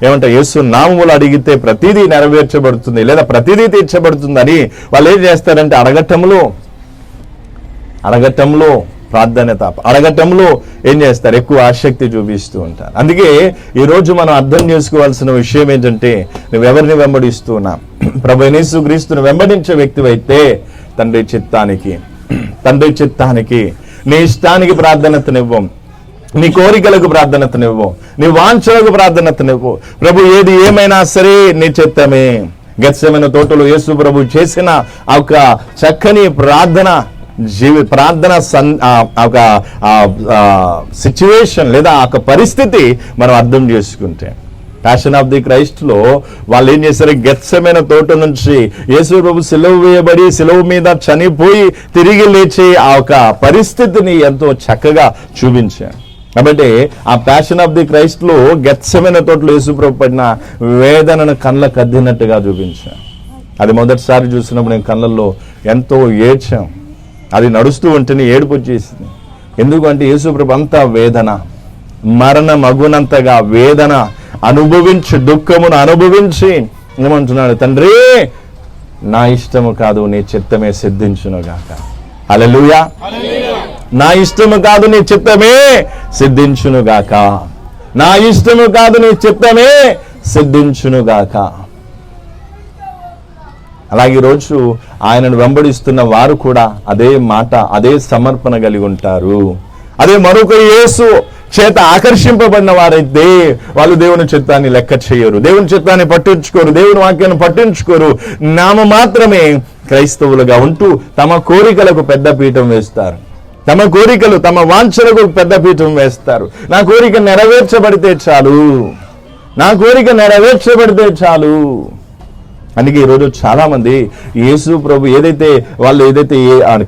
ఏమంట యేసు నామములు అడిగితే ప్రతిదీ నెరవేర్చబడుతుంది లేదా ప్రతిదీ తీర్చబడుతుందని వాళ్ళు ఏం చేస్తారంటే అడగటంలో ప్రాధాన్యత, అడగటంలో ఏం చేస్తారు? ఎక్కువ ఆసక్తి చూపిస్తూ ఉంటారు. అందుకే ఈరోజు మనం అర్థం చేసుకోవాల్సిన విషయం ఏంటంటే, నువ్వెవరిని వెంబడిస్తున్నా? ప్రభువైన యేసుక్రీస్తును వెంబడించే వ్యక్తివైతే తండ్రి చిత్తానికి నీ ఇష్టానికి ప్రాధాన్యతనివ్వం, నీ కోరికలకు ప్రాధాన్యతనివ్వు, నీ వాంఛలకు ప్రాధాన్యతనివ్వు. ప్రభు ఏది ఏమైనా సరే నీ చిత్తమే. గెత్సెమనే తోటలో యేసు ప్రభు చేసిన ఒక చక్కని ప్రార్థన సిచ్యువేషన్ లేదా ఒక పరిస్థితి మనం అర్థం చేసుకుంటే, ప్యాషన్ ఆఫ్ ది క్రైస్ట్ లో వాళ్ళు ఏం చేశారు? గెత్సెమనే తోట నుంచి యేసు ప్రభు సిలువ వేయబడి సిలువ మీద చనిపోయి తిరిగి లేచే ఆ ఒక పరిస్థితిని ఎంతో చక్కగా చూపించారు. కాబట్టి ఆ ప్యాషన్ ఆఫ్ ది క్రైస్ట్ లో గెత్సెమనే తోటలో యేసు ప్రభు పడిన వేదనను కళ్ళకు అద్దినట్టుగా చూపించాం. అది మొదటిసారి చూసినప్పుడు నేను కళ్ళల్లో ఎంతో ఏడ్చాం. అది నడుస్తూ ఉంటేనే ఏడుపు వచ్చేసింది. ఎందుకంటే యేసు ప్రభు అంతా వేదన, మరణ మగునంతగా వేదన అనుభవించి, దుఃఖమును అనుభవించి ఏమంటున్నాడు? తండ్రి నా ఇష్టము కాదు నీ చిత్తమే సిద్ధించునుగాక. హల్లెలూయా. నా ఇష్టము కాదు నీ చిత్తమే సిద్ధించునుగాక, నా ఇష్టము కాదు నీ చిత్తమే సిద్ధించునుగాక. అలాగే ఈరోజు ఆయనను వెంబడిస్తున్న వారు కూడా అదే మాట, అదే సమర్పణ కలిగి ఉంటారు. అదే మరొక యేసు చేత ఆకర్షింపబడిన వారైతే వాళ్ళు దేవుని చిత్తాన్ని లెక్క చేయరు, దేవుని చిత్తాన్ని పట్టించుకోరు, దేవుని వాక్యాన్ని పట్టించుకోరు. నామ మాత్రమే క్రైస్తవులుగా ఉంటూ తమ కోరికలకు పెద్ద పీఠం వేస్తారు, తమ కోరికలు, తమ వాంఛలకు పెద్ద పీఠం వేస్తారు. నా కోరిక నెరవేర్చబడితే చాలు, నా కోరిక నెరవేర్చబడితే చాలు. అందుకే ఈరోజు చాలా మంది యేసు ప్రభు ఏదైతే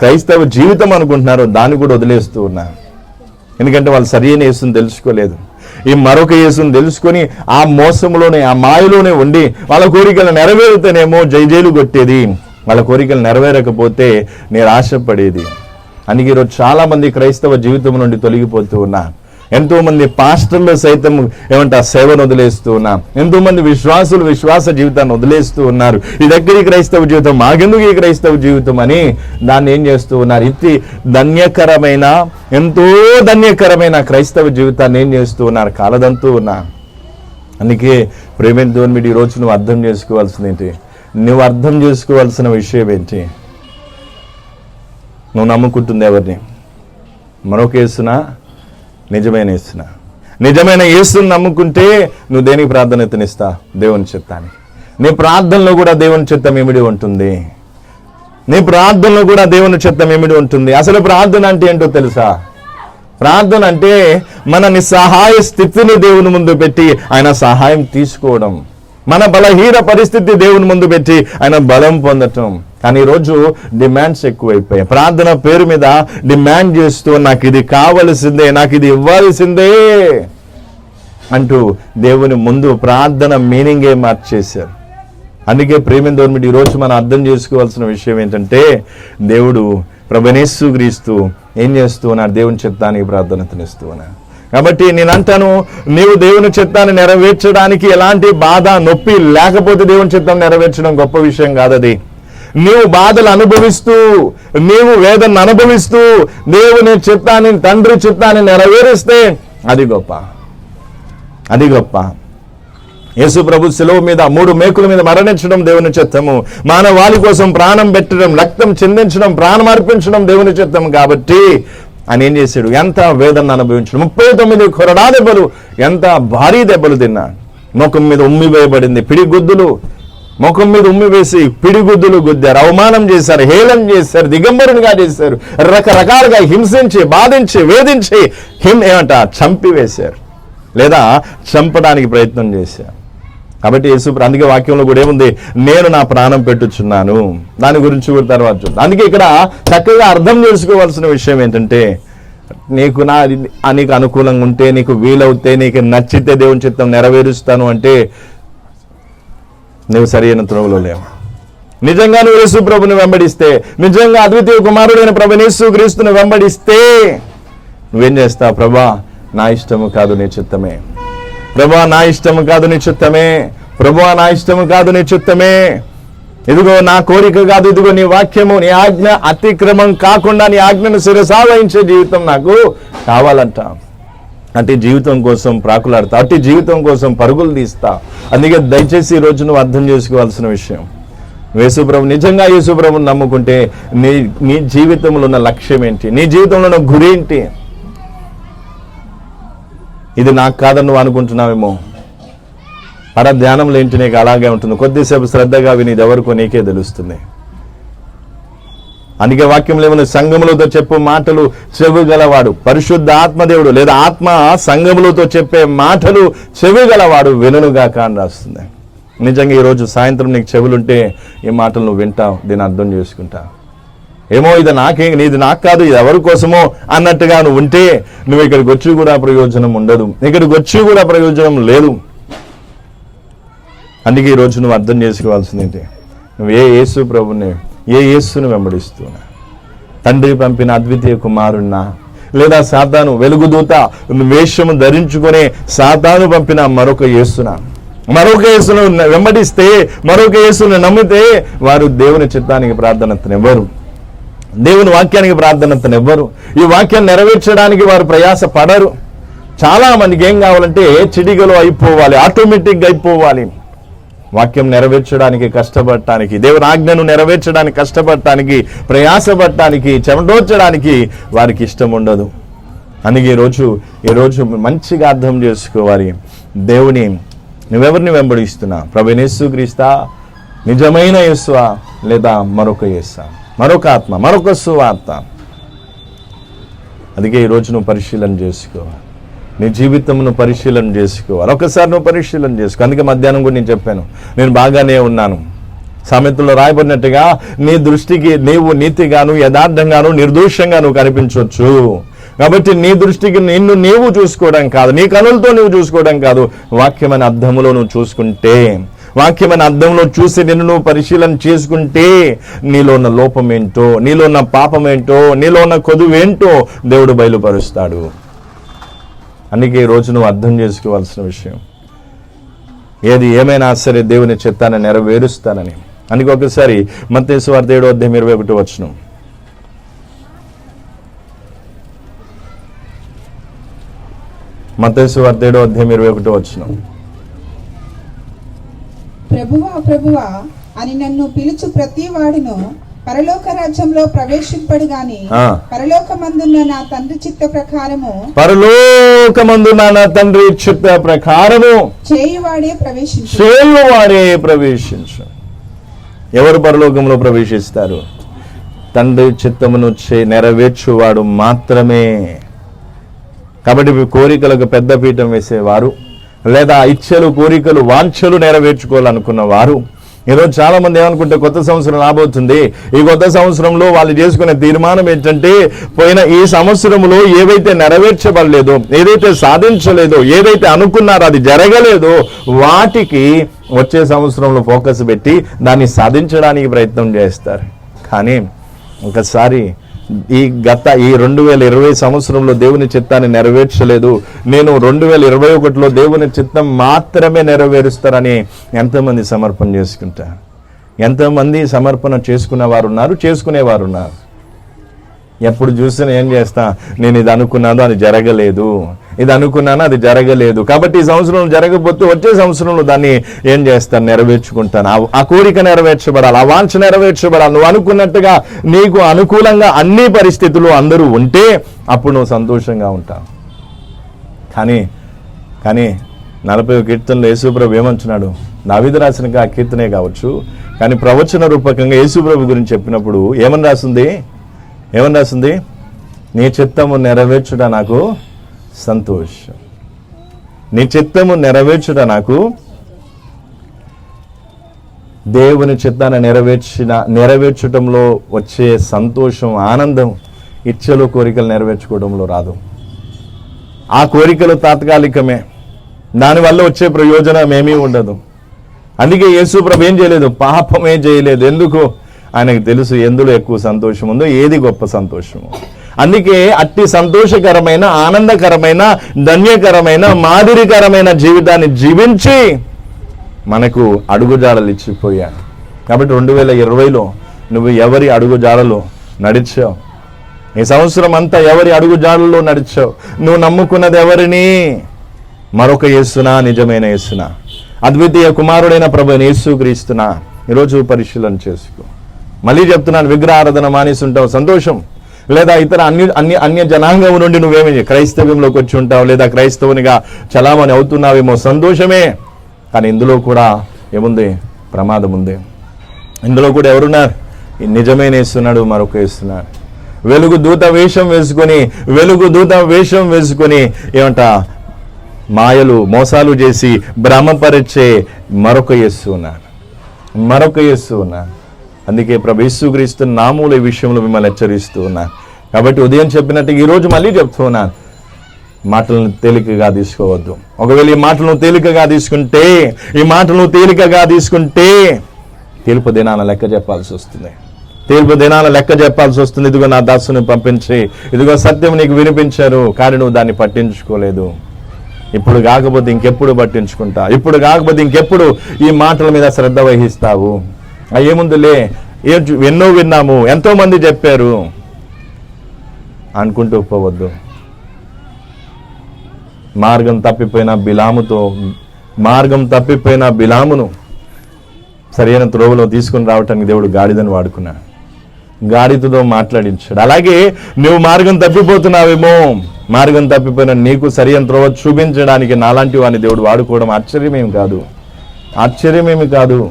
క్రైస్తవ జీవితం అనుకుంటున్నారో దాన్ని కూడా వదిలేస్తూ ఉన్నారు. ఎందుకంటే వాళ్ళు సరైన యేసుని తెలుసుకోలేదు. ఈ మరొక యేసుని తెలుసుకొని ఆ మోసంలోనే, ఆ మాయలోనే ఉండి వాళ్ళ కోరికలు నెరవేరుతేనేమో జైజైలు కొట్టేది, వాళ్ళ కోరికలు నెరవేరకపోతే నిరాశపడేది. అందుకే ఈరోజు చాలా మంది క్రైస్తవ జీవితం నుండి తొలగిపోతూ ఉన్నారు. ఎంతో మంది పాస్టర్లు సైతం సేవను వదిలేస్తూ ఉన్నారు. ఎంతో మంది విశ్వాసులు విశ్వాస జీవితాన్ని వదిలేస్తూ ఉన్నారు. ఇదెక్కడి క్రైస్తవ జీవితం, మాకెందుకు ఈ క్రైస్తవ జీవితం అని దాన్ని ఏం చేస్తూ ఉన్నారు? ఇది ధన్యకరమైన, ఎంతో ధన్యకరమైన క్రైస్తవ జీవితాన్ని ఏం చేస్తూ ఉన్నారు? కాలదంతూ ఉన్నారు. అందుకే ప్రేమైన దేవుని మీద ఈరోజు నువ్వు అర్థం చేసుకోవాల్సింది ఏంటి? నువ్వు అర్థం చేసుకోవాల్సిన విషయం ఏంటి? నువ్వు నమ్ముకుంటుంది ఎవరిని? మరొక యేసునా, నిజమైన యేసునా? నిజమైన యేసుని నమ్ముకుంటే నువ్వు దేనికి ప్రాధాన్యతనిస్తా? దేవుని చిత్తానికి. నీ ప్రార్థనలో కూడా దేవుని చిత్తం ఏమిడి ఉంటుంది, నీ ప్రార్థనలో కూడా దేవుని చిత్తం ఏమిడి ఉంటుంది. అసలు ప్రార్థన అంటే ఏంటో తెలుసా? ప్రార్థన అంటే మన నిస్సహాయ స్థితిని దేవుని ముందు పెట్టి ఆయన సహాయం తీసుకోవడం, మన బలహీన పరిస్థితి దేవుని ముందు పెట్టి ఆయన బలం పొందటం. కానీ ఈరోజు డిమాండ్స్ ఎక్కువైపోయాయి. ప్రార్థన పేరు మీద డిమాండ్ చేస్తూ నాకు ఇది కావలసిందే, నాకు ఇది ఇవ్వాల్సిందే అంటూ దేవుని ముందు ప్రార్థన మీనింగే మార్చేశారు. అందుకే ప్రేమ దేవుని ఈరోజు మనం అర్థం చేసుకోవాల్సిన విషయం ఏంటంటే, దేవుడు ప్రభువైన యేసుక్రీస్తు ఏం చేస్తూ ఉన్నారు? దేవుని చిత్తానికి ప్రాధాన్యతనిస్తూ ఉన్నారు. కాబట్టి నేను అంటాను, నీవు దేవుని చిత్తాన్ని నెరవేర్చడానికి ఎలాంటి బాధ నొప్పి లేకపోతే దేవుని చిత్తం నెరవేర్చడం గొప్ప విషయం కాదు. అది నీవు బాధలు అనుభవిస్తూ, నీవు వేదన అనుభవిస్తూ దేవుని చిత్తాన్ని, తండ్రి చిత్తాన్ని నెరవేరిస్తే అది గొప్ప, అది గొప్ప. యేసు ప్రభు శిలువ మీద 3 మేకుల మీద మరణించడం దేవుని చిత్తము, మానవాళి కోసం ప్రాణం పెట్టడం, రక్తం చిందించడం, ప్రాణం అర్పించడం దేవుని చిత్తం. కాబట్టి ఆయన ఏం చేశాడు? ఎంత వేదన అనుభవించడం. 39 కొరడా దెబ్బలు, ఎంత భారీ దెబ్బలు తిన్నా. ముఖం మీద ఉమ్మి వేయబడింది, పిడిగుద్దులు ముఖం మీద ఉమ్మి వేసి పిడిగుద్దులు గుద్దారు, అవమానం చేశారు, హేళన చేశారు, దిగంబరునిగా చేశారు, రకరకాలుగా హింసించి, బాధించి, వేధించి చంపివేశారు, లేదా చంపడానికి ప్రయత్నం చేశారు. కాబట్టి యేసు, అందుకే వాక్యంలో కూడా ఏముంది? నేను నా ప్రాణం పెట్టుచున్నాను. దాని గురించి కూడా తర్వాత చూద్దాం. అందుకే ఇక్కడ చక్కగా అర్థం చేసుకోవాల్సిన విషయం ఏంటంటే, నీకు నీకు అనుకూలంగా ఉంటే, నీకు వీలవుతే, నీకు నచ్చితే దేవుని చిత్తం నెరవేరుస్తాను అంటే నువ్వు సరైన త్రోవలో లేవు. నిజంగా నువ్వు యేసు ప్రభుని వెంబడిస్తే, నిజంగా అద్వితీయ కుమారుడైన ప్రభుని యేసు క్రీస్తుని వెంబడిస్తే నువ్వేం చేస్తావు? ప్రభా నా ఇష్టము కాదు నీ చిత్తమే, ప్రభా నా ఇష్టము కాదు నీ చిత్తమే, ప్రభా నా ఇష్టము కాదు నీ చిత్తమే, ఇదిగో నా కోరిక కాదు, ఇదిగో నీ వాక్యము, నీ ఆజ్ఞ అతిక్రమం కాకుండా నీ ఆజ్ఞను శిరసావహించే జీవితం నాకు కావాలంట. అట్టి జీవితం కోసం ప్రాకులాడతా, అట్టి జీవితం కోసం పరుగులు తీస్తా. అందుకే దయచేసి ఈ రోజు నువ్వు అర్థం చేసుకోవాల్సిన విషయం, యేసుప్రభు, నిజంగా యేసుప్రభుని నమ్ముకుంటే నీ జీవితంలో ఉన్న లక్ష్యం ఏంటి? నీ జీవితంలో ఉన్న గురి ఏంటి? ఇది నాకు కాదని నువ్వు అనుకుంటున్నావేమో. పరధ్యానంలో ఏంటి నీకు అలాగే ఉంటుంది. కొద్దిసేపు శ్రద్ధగా విని ఇది ఎవరికో నీకే తెలుస్తుంది. అందుకే వాక్యంలో ఏమన్నా, సంఘములతో చెప్పు మాటలు చెవి గలవాడు, పరిశుద్ధ ఆత్మదేవుడు లేదా ఆత్మ సంఘములతో చెప్పే మాటలు చెవి గలవాడు వినుగాక అని రాస్తుంది. నిజంగా ఈరోజు సాయంత్రం నీకు చెవులుంటే ఈ మాటలు నువ్వు వింటావు, దీన్ని అర్థం చేసుకుంటావు. ఏమో ఇది నీది నాకు కాదు, ఇది ఎవరి కోసమో అన్నట్టుగా నువ్వు ఉంటే నువ్వు ఇక్కడికి వచ్చి కూడా ప్రయోజనం ఉండదు, ఇక్కడికి వచ్చి కూడా ప్రయోజనం లేదు. అందుకే ఈరోజు నువ్వు అర్థం చేసుకోవాల్సింది ఏంటి? నువ్వు ఏ యేసు ప్రభుని, ఏ యేసుని వెంబడిస్తున్నా? తండ్రి పంపిన అద్వితీయ కుమారున్నా, లేదా సాతాను వెలుగుదూత వేషము ధరించుకునే సాతాను పంపిన మరొక యేసునా? మరొక యేసును వెంబడిస్తే, మరొక యేసును నమ్మితే వారు దేవుని చిత్తానికి ప్రార్థనతనివ్వరు, దేవుని వాక్యానికి ప్రార్థనతనివ్వరు, ఈ వాక్యాన్ని నెరవేర్చడానికి వారు ప్రయాస పడరు. చాలా మందికి ఏం కావాలంటే చిటికలో అయిపోవాలి, ఆటోమేటిక్గా అయిపోవాలి. వాక్యం నెరవేర్చడానికి కష్టపడటానికి, దేవుని ఆజ్ఞను నెరవేర్చడానికి కష్టపడటానికి, ప్రయాసపడటానికి, చెమటోర్చడానికి వారికి ఇష్టం ఉండదు. అందుకే ఈరోజు మంచిగా అర్థం చేసుకోవాలి. దేవుని నువ్వెవరిని వెంబడిస్తున్నా? ప్రభువైన యేసుక్రీస్తా, నిజమైన యేసువా, లేదా మరొక యేసా, మరొక ఆత్మ, మరొక సువార్త? అందుకే ఈరోజు నువ్వు పరిశీలన చేసుకోవాలి, నీ జీవితంను పరిశీలన చేసుకోవాలి. ఒకసారి నువ్వు పరిశీలన చేసుకో. అందుకే మధ్యాహ్నం కూడా నేను చెప్పాను, నేను బాగానే ఉన్నాను. సామెతల్లో రాయబడినట్టుగా నీ దృష్టికి నీవు నీతిగాను, యథార్థంగాను, నిర్దోషంగా నువ్వు కనిపించవచ్చు. కాబట్టి నీ దృష్టికి నిన్ను నీవు చూసుకోవడం కాదు, నీ కనులతో నువ్వు చూసుకోవడం కాదు, వాక్యమైన అర్థములో నువ్వు చూసుకుంటే, వాక్యమైన అర్థంలో చూసి నిన్ను నువ్వు పరిశీలన చేసుకుంటే నీలో ఉన్న లోపం ఏంటో, నీలో ఉన్న పాపం ఏంటో, నీలో ఉన్న కొదువేంటో దేవుడు బయలుపరుస్తాడు. అందుకే ఈరోజు నువ్వు అర్థం చేసుకోవాల్సిన విషయం, ఏది ఏమైనా సరే దేవుని చిత్తాన్ని నెరవేరుస్తానని. అందుకే ఒకసారి మత్తయి సువార్త 7:21 మత్తయి సువార్త 7:21 ప్రభువా ప్రభువా అని నన్ను పిలుచు ప్రతి వాడును పరలోక రాజ్యంలో ప్రవేశింపడు గాని పరలోకమందున్న నా తండ్రి చిత్త ప్రకారము, పరలోకమందున్న నా తండ్రి చిత్త ప్రకారము చేయువాడే ప్రవేశించు. ఎవరు పరలోకంలో ప్రవేశిస్తారు? తండ్రి చిత్తమును నెరవేర్చువాడు మాత్రమే. కాబట్టి కోరికలకు పెద్ద పీఠం వేసేవారు, లేదా ఇచ్చలు, కోరికలు, వాంఛలు నెరవేర్చుకోవాలనుకున్న వారు, ఈరోజు చాలా మంది ఏమనుకుంటే కొత్త సంవత్సరం రాబోతుంది, ఈ కొత్త సంవత్సరంలో వాళ్ళు చేసుకునే తీర్మానం ఏంటంటే, పోయిన ఈ సంవత్సరంలో ఏవైతే నెరవేర్చబడలేదో, ఏదైతే సాధించలేదో, ఏదైతే అనుకున్నారో అది జరగలేదో వాటికి వచ్చే సంవత్సరంలో ఫోకస్ పెట్టి దాన్ని సాధించడానికి ప్రయత్నం చేస్తారు. కానీ ఒకసారి ఈ 2020 సంవత్సరంలో దేవుని చిత్తాన్ని నెరవేర్చలేదు, నేను 2021లో దేవుని చిత్తం మాత్రమే నెరవేరుస్తారని ఎంతమంది సమర్పణ చేసుకుంటారు? ఎంతమంది సమర్పణ చేసుకునేవారు ఉన్నారు, చేసుకునేవారు ఉన్నారు. ఎప్పుడు చూసినా ఏం చేస్తా, నేను ఇది అనుకున్నాను అది జరగలేదు, ఇది అనుకున్నాను అది జరగలేదు, కాబట్టి ఈ సంవత్సరంలో జరగకపోతే వచ్చే సంవత్సరంలో దాన్ని ఏం చేస్తాను, నెరవేర్చుకుంటాను. ఆ కోరిక నెరవేర్చబడాలి, ఆ వాంఛ నెరవేర్చబడాలి. నువ్వు అనుకున్నట్టుగా నీకు అనుకూలంగా అన్ని పరిస్థితులు అందరూ ఉంటే అప్పుడు నువ్వు సంతోషంగా ఉంటావు. కానీ 40వ కీర్తనలో యేసుప్రభు ఏమంటున్నాడు, దావీదు రాసిన ఆ కీర్తనే కావచ్చు, కానీ ప్రవచన రూపకంగా యేసుప్రభు గురించి చెప్పినప్పుడు ఏమని రాసింది? నీ చిత్తము నెరవేర్చుట నాకు సంతోషం, నీ చిత్తము నెరవేర్చడంలో దేవుని చిత్తాన్ని నెరవేర్చడంలో వచ్చే సంతోషం, ఆనందం ఇచ్చలు కోరికలు నెరవేర్చుకోవడంలో రాదు. ఆ కోరికలు తాత్కాలికమే, దానివల్ల వచ్చే ప్రయోజనం ఏమీ ఉండదు. అందుకే యేసు ప్రభు ఏం చేయలేదు, పాపమే చేయలేదు. ఎందుకు? ఆయనకు తెలుసు ఎందులో ఎక్కువ సంతోషం ఉందో, ఏది గొప్ప సంతోషము. అందుకే అట్టి సంతోషకరమైన, ఆనందకరమైన, ధన్యకరమైన, మాదిరికరమైన జీవితాన్ని జీవించి మనకు అడుగుజాడలు ఇచ్చిపోయాడు. కాబట్టి 2020లో నువ్వు ఎవరి అడుగుజాడలో నడిచావు? ఈ సంవత్సరం అంతా ఎవరి అడుగుజాడల్లో నడిచావు? నువ్వు నమ్ముకున్నది ఎవరిని? మరొక యేసునా, నిజమైన యేసునా, అద్వితీయ కుమారుడైన ప్రభువైన యేసుక్రీస్తునా? ఈరోజు పరిశీలన చేసుకో. మళ్ళీ చెప్తున్నాను, విగ్రహారాధన మానేసి ఉంటావు, సంతోషం. లేదా ఇతర అన్య జనాంగం నుండి నువ్వేమి క్రైస్తవ్యంలోకి వచ్చి ఉంటావు, లేదా క్రైస్తవునిగా చలామణి అవుతున్నావేమో, సంతోషమే. కానీ ఇందులో కూడా ఏముంది? ప్రమాదం ఉంది. ఇందులో కూడా ఎవరున్నారు? నిజమైన యేసున్నాడు, మరొక యేసున్నాడు. వెలుగు దూత వేషం వేసుకొని ఏమంట మాయలు, మోసాలు చేసి భ్రమపరిచే మరొక యేసు ఉన్నాడు. అందుకే ప్రభు యేసుక్రీస్తు నామముల విషయంలో మిమ్మల్ని హెచ్చరిస్తూ ఉన్నా. కాబట్టి ఉదయం చెప్పినట్టు ఈరోజు మళ్ళీ చెప్తూ ఉన్నాను, మాటలను తేలికగా తీసుకోవద్దు. ఒకవేళ ఈ మాటలను తేలికగా తీసుకుంటే తీర్పు దినాన లెక్క చెప్పాల్సి వస్తుంది. ఇదిగో నా దాసుని పంపించి, ఇదిగో సత్యం నీకు వినిపించారు, కానీ నువ్వు దాన్ని పట్టించుకోలేదు. ఇప్పుడు కాకపోతే ఇంకెప్పుడు పట్టించుకుంటా? ఇప్పుడు కాకపోతే ఇంకెప్పుడు ఈ మాటల మీద శ్రద్ధ వహిస్తావు? ఏముందులే, ఎన్నో విన్నాము, ఎంతో మంది చెప్పారు అనుకుంటూ పోవద్దు. మార్గం తప్పిపోయిన బిలామును సరైన త్రోవలో తీసుకుని రావటానికి దేవుడు గాడిదను వాడుకున్నాడు, గాడిదతో మాట్లాడించాడు. అలాగే నువ్వు మార్గం తప్పిపోతున్నావేమో, మార్గం తప్పిపోయిన నీకు సరైన త్రోవ చూపించడానికి నాలాంటి వాడిని దేవుడు వాడుకోవడం ఆశ్చర్యమేమి కాదు.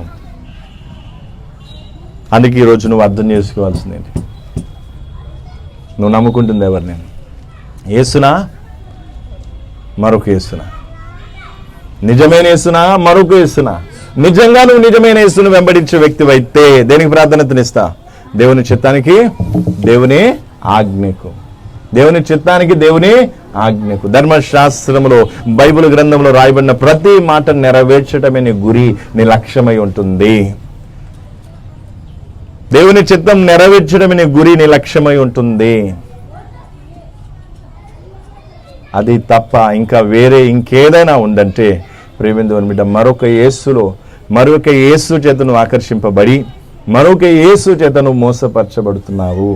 అందుకే ఈరోజు నువ్వు అర్థం చేసుకోవాల్సింది, నువ్వు నమ్ముకుంటుంది ఎవరిని? యేసునా, మరొక యేసునా? నిజమైన యేసునా, మరొక యేసునా? నిజంగా నువ్వు నిజమైన యేసును వెంబడించే వ్యక్తివైతే దేనికి ప్రాధాన్యతనిస్తా? దేవుని చిత్తానికి, దేవుని ఆజ్ఞకు. ధర్మశాస్త్రములో, బైబిల్ గ్రంథంలో రాయబడిన ప్రతి మాట నెరవేర్చడమే నీ గురి, నీ లక్ష్యమై ఉంటుంది. దేవుని చిత్తం నెరవేర్చడమే నీ గురి, నీ లక్ష్యమై ఉంటుంది. అది తప్ప ఇంకా వేరే ఇంకేదైనా ఉందంటే ప్రేమిందువని బిడ్డ, మరొక యేసు చేత నువ్వు ఆకర్షింపబడి, మరొక యేసు చేత నువ్వు మోసపరచబడుతున్నావు.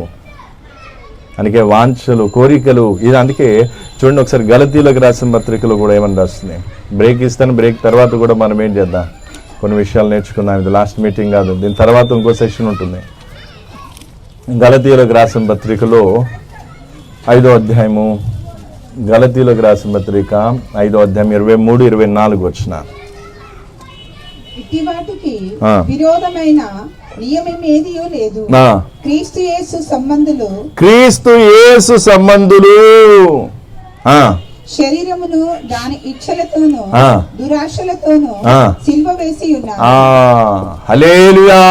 అందుకే వాంఛలు, కోరికలు, ఇది అందుకే చూడండి ఒకసారి గలతీలకు రాసిన పత్రికలో కూడా ఏమని రాస్తుంది. బ్రేక్ తర్వాత కూడా మనం ఏం చేద్దాం, కొన్ని విషయాలు నేర్చుకుందాం. ఇది లాస్ట్ మీటింగ్ కాదు, దీని తర్వాత ఇంకో సెషన్ ఉంటుంది. గలతీలకు రాసిన పత్రికలో 5వ అధ్యాయము, గలతీలకు రాసిన పత్రిక 5వ అధ్యాయం 23-24 వచ్చిన ఇటివాటికి విరోధమైన నియమమేదియూ లేదు. క్రీస్తు యేసు సంబంధులు శరీరమును దాని ఇచ్చలతోనూ దురాశలతోనూ సిల్వ వేసి ఉన్నారు. హల్లెలూయా.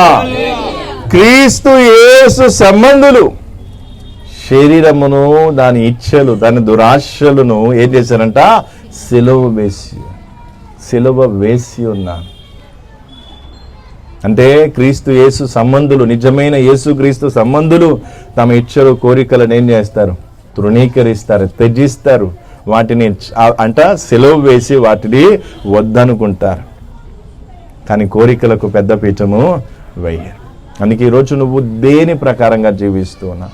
క్రీస్తు యేసు సంబంధులు శరీరమును, దాని ఇచ్చలు, దాని దురాశలను ఏం చేశారంట? సిలువ వేసి ఉన్నారు. అంటే క్రీస్తు యేసు సంబంధులు, నిజమైన యేసు క్రీస్తు సంబంధులు తమ ఇచ్చలు, కోరికలను ఏం చేస్తారు? తృణీకరిస్తారు, త్యజిస్తారు. వాటిని సిలువ వేసి వాటిని వద్దనుకుంటారు. కానీ కోరికలకు పెద్ద పీఠము వెయ్యరు. అందుకే ఈరోజు నువ్వు దేని ప్రకారంగా జీవిస్తూ ఉన్నా,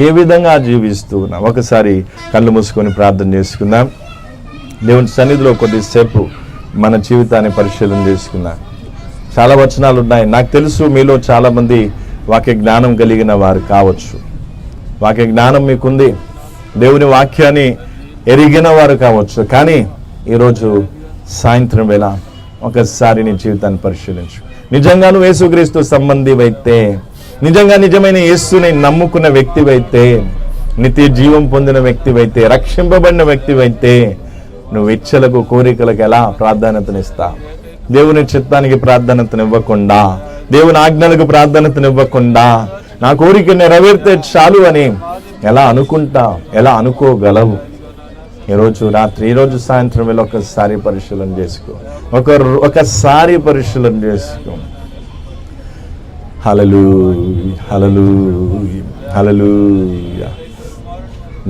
ఏ విధంగా జీవిస్తూ ఉన్నా, ఒకసారి కళ్ళు మూసుకొని ప్రార్థన చేసుకుందాం. దేవుని సన్నిధిలో కొద్దిసేపు మన జీవితాన్ని పరిశీలన చేసుకుందాం. చాలా వచనాలు ఉన్నాయి. నాకు తెలుసు మీలో చాలామంది వాక్య జ్ఞానం కలిగిన వారు కావచ్చు, వాక్య జ్ఞానం మీకుంది, దేవుని వాక్యాన్ని ఎరిగిన వారు కావచ్చు. కానీ ఈరోజు సాయంత్రం వేళ ఒకసారి నీ జీవితాన్ని పరిశీలించు. నిజంగా నువ్వు యేసుక్రీస్తు సంబంధివైతే, నిజంగా నిజమైన యేసుని నమ్ముకున్న వ్యక్తివైతే, నిత్య జీవం పొందిన వ్యక్తివైతే, రక్షింపబడిన వ్యక్తివైతే, నువ్వు ఇచ్చలకు కోరికలకు ఎలా ప్రాధాన్యతనిస్తా? దేవుని చిత్తానికి ప్రాధాన్యతనివ్వకుండా, దేవుని ఆజ్ఞలకు ప్రాధాన్యతనివ్వకుండా, నా కోరిక నెరవేరితే చాలు అని ఎలా అనుకుంటా, ఎలా అనుకోగలవు? ఈరోజు రాత్రి, ఈరోజు సాయంత్రం వేళ ఒకసారి పరిశీలన చేసుకో, ఒకసారి పరిశీలన చేసుకో. హల్లెలూయా, హల్లెలూయా, హల్లెలూయా.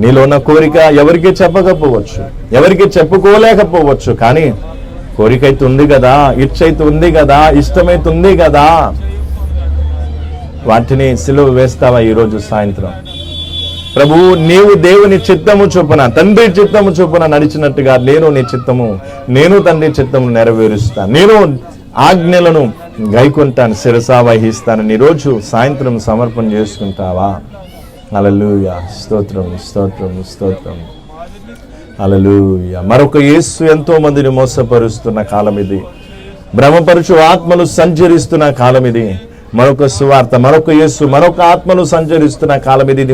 నీలో ఉన్న కోరిక ఎవరికి చెప్పకపోవచ్చు, ఎవరికి చెప్పుకోలేకపోవచ్చు, కానీ కోరిక అయితే ఉంది కదా, ఇచ్చైతే ఉంది కదా, ఇష్టమైతే ఉంది కదా. వాటిని సిలువ వేస్తావా ఈరోజు సాయంత్రం? ప్రభు, నీవు దేవుని చిత్తము చొప్పున, తండ్రి చిత్తము చొప్పున నడిచినట్టుగా నేను నీ చిత్తము, నేను తండ్రి చిత్తము నెరవేరుస్తాను, నేను ఆజ్ఞలను గైకుంటాను, శిరసా వహిస్తాను. ఈరోజు సాయంత్రం సమర్పణ చేసుకుంటావా? హల్లెలూయా, స్తోత్రం, స్తోత్రం, స్తోత్రం. హల్లెలూయా. మరొక యేసు ఎంతో మందిని మోసపరుస్తున్న కాలం ఇది, భ్రమపరుచు ఆత్మలు సంచరిస్తున్న కాలం ఇది. మరొక సువార్త, మరొక యేసు, మరొక ఆత్మలు సంచరిస్తున్న కాలం ఇది.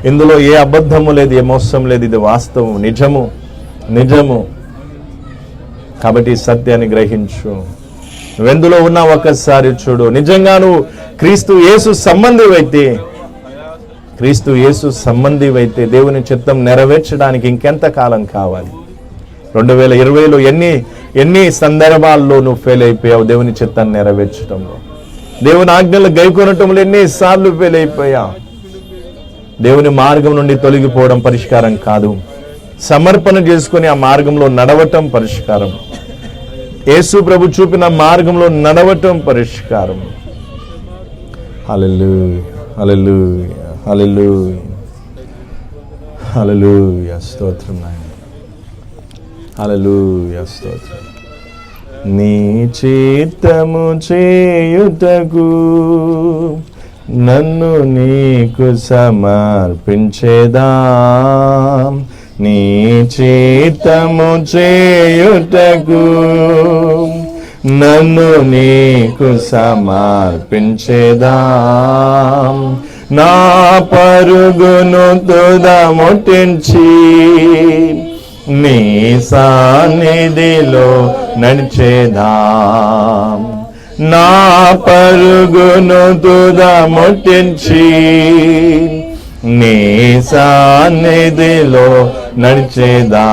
ఇందులో ఏ అబద్ధము లేదు, ఏ మోసం లేదు. ఇది వాస్తవం, నిజము, నిజము. కాబట్టి సత్యాన్ని గ్రహించు. నువ్వెందులో ఉన్నా ఒక్కసారి చూడు. నిజంగా నువ్వు క్రీస్తు యేసు సంబంధివైతే, క్రీస్తు యేసు సంబంధివైతే దేవుని చిత్తం నెరవేర్చడానికి ఇంకెంత కాలం కావాలి? 2020లో ఎన్ని సందర్భాల్లో నువ్వు ఫెయిల్ అయిపోయావు దేవుని చిత్తాన్ని నెరవేర్చడంలో? దేవుని ఆజ్ఞలు గైకొనటంలో ఎన్నిసార్లు ఫెయిల్ అయిపోయా? దేవుని మార్గం నుండి తొలగిపోవడం పరిష్కారం కాదు, సమర్పణ చేసుకుని ఆ మార్గంలో నడవటం పరిష్కారం. యేసు ప్రభు చూపిన మార్గంలో నడవటం పరిష్కారం. హల్లెలూయా, హల్లెలూయా, హల్లెలూయా, హల్లెలూయా. స్తోత్రం నాయనా, హల్లెలూయా, స్తోత్రం. నీ చిత్తము చేయుటకు నన్ను నీకు సమర్పించేదా, నీ చిత్తము చేయుటకు నన్ను నీకు సమర్పించేదా, నా పరుగును తుదముట్టించి నీ సన్నిధిలో నడిచేదా, నా పరుగును తుదముట్టించి నీ సన్నిధిలో నడిచేదా,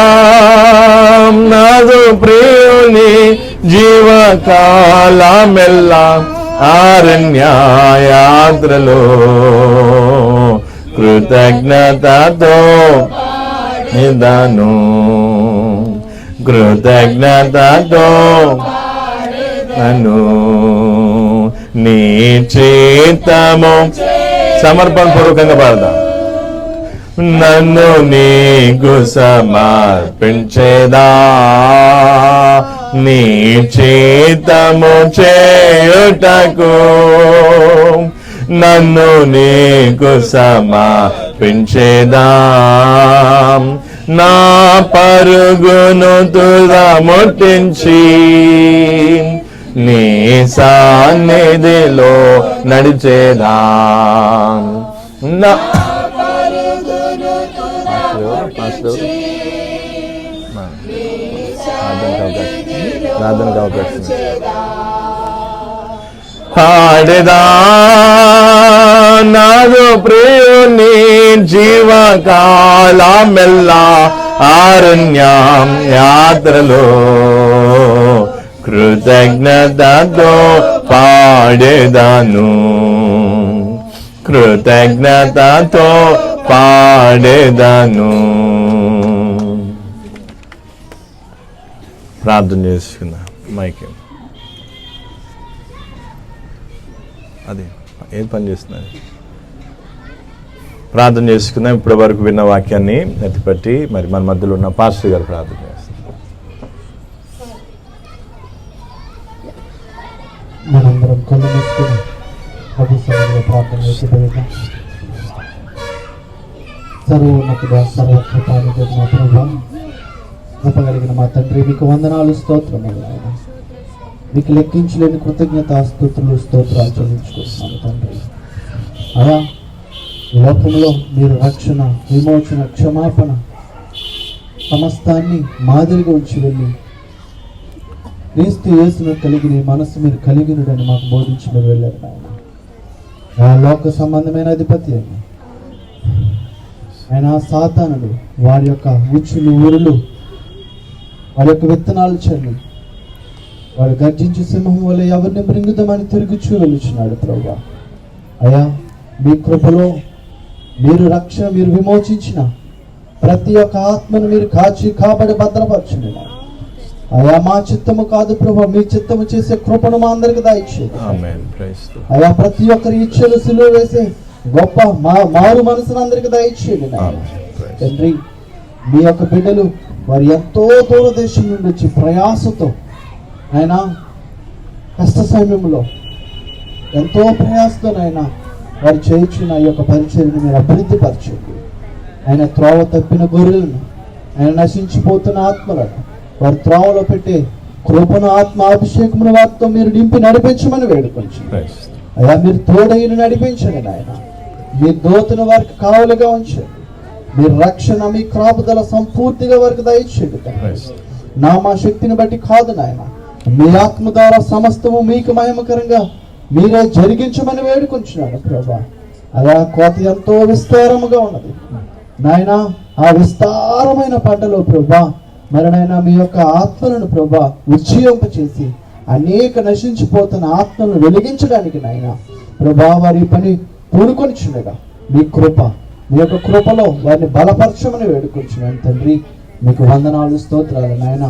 పాడేదాం నాదు ప్రియుని జీవకాలమెల్లా అరణ్యయాత్రలో కృతజ్ఞతతో నిదాను, కృతజ్ఞతతో నన్ను నీ చిత్తము సమర్పణ పూర్వకంగా పాడదాం. నన్ను నీకు సమర్పించేదా, నీ చిత్తము చేయుటకు నన్ను నీకు సమర్పించేదా, నా పరుగును తుదముట్టించి నీ సన్నిధిలో నడిచేదా, నా ప్రార్థనకు అవకాశం పాడేదా నాదు ప్రియుని జీవకాలమెల్లా అరణ్యం యాత్రలో కృతజ్ఞతతో పాడేదాను, కృతజ్ఞతతో పాడేదాను. ప్రార్థన చేసుకున్నా మైకే. అది ఏం పని చేస్తున్నది? ప్రార్థన చేసుకుందాం. ఇప్పటి వరకు విన్న వాక్యాన్ని ఎత్తిపట్టి మరి మన మధ్యలో ఉన్న పాస్టర్ గారు ప్రార్థన చేస్తారు. మనందరం కళ్ళు మూసుకొని ప్రభు సన్నిధిలో ప్రార్థన చేద్దాం. సర్వోన్నతుడా సర్వకృపానిధి మా ప్రభువా, కృపగలిగిన మా తండ్రి, మీకు వందనాలు, స్తోత్రములు నాయన. మీకు లెక్కించలేని కృతజ్ఞత స్తుతులు స్తోత్రాలు చెల్లించుకుంటున్నాను తండ్రి. అలా ఈ లోకంలో మీరు రక్షణ, విమోచన, క్షమాపణ సమస్తాన్ని మాదిరిగా ఉంచి వెళ్ళి క్రీస్తు యేసును కలిగిన ఈ మనసు మీరు కలిగినడని మాకు బోధించి మీరు వెళ్ళారు నాయన. ఆ లోక సంబంధమైన అధిపతి అయిన ఆయన సాతానుడు వారి యొక్క ఉచ్చులు ఊరులు వారి యొక్క విత్తనాలు చల్లి వాడు గర్జించే సింహం వల్ల ఎవరిని మృంగుదామని తిరుగుచూ వెలుచున్నాడు ప్రభువా. అయ్యా మీ కృపలో మీరు రక్షణ, మీరు విమోచించిన ప్రతి ఒక్క ఆత్మను మీరు కాచి కాబడి భద్రపరచండి. అయ్యా మా చిత్తము కాదు ప్రభు, మీ చిత్తము చేసే కృపను మా అందరికి దయచేయండి. అయ్యా ప్రతి ఒక్కరి ఇచ్చలు సిలువ వేసే గొప్ప మారు మనసును అందరికి దయచేయండి తండ్రి. మీ యొక్క బిడ్డలు వారు ఎంతో దూరదేశం నుండి వచ్చి ప్రయాసతో ఆయన కష్ట సమయంలో ఎంతో ప్రయాసతోనైనా వారు చేయించిన ఈ యొక్క పరిచర్యను మీరు అభివృద్ధి పరచండి. ఆయన త్రోవ తప్పిన గొర్రెలను, ఆయన నశించిపోతున్న ఆత్మలను వారి త్రోవలో పెట్టే కృపను, ఆత్మ అభిషేకమును వారితో మీరు నింపి నడిపించమని వేడుకొంచండి. అయ్యా మీరు తోడైన నడిపించండి నాయన. మీ దోతను వారికి కావలిగా ఉంచండి. మీరు రక్షణ, మీ కాపుదల సంపూర్తిగా వారికి దయచేయండి. మా శక్తిని బట్టి కాదు నాయన, మీ ఆత్మ ద్వారా సమస్తము మీకు మహిమకరంగా మీరే జరిగించమని వేడుకొంచున్నాను ప్రభా. అలా కోత ఎంతో విస్తారముగా ఉన్నది నాయన. ఆ విస్తారమైన పంటలో ప్రభా మరి నాయన మీ యొక్క ఆత్మలను ప్రభా ఉజ్జీవింపచేసి అనేక నశించిపోతున్న ఆత్మలను వెలిగించడానికి నాయన ప్రభా వారి పని పూనుకొని చుండగా మీ కృప, మీ యొక్క కృపలో వారిని బలపరచమని వేడుకొంచున్నాను తండ్రి. మీకు వందనాలు, స్తోత్రాలు నాయన.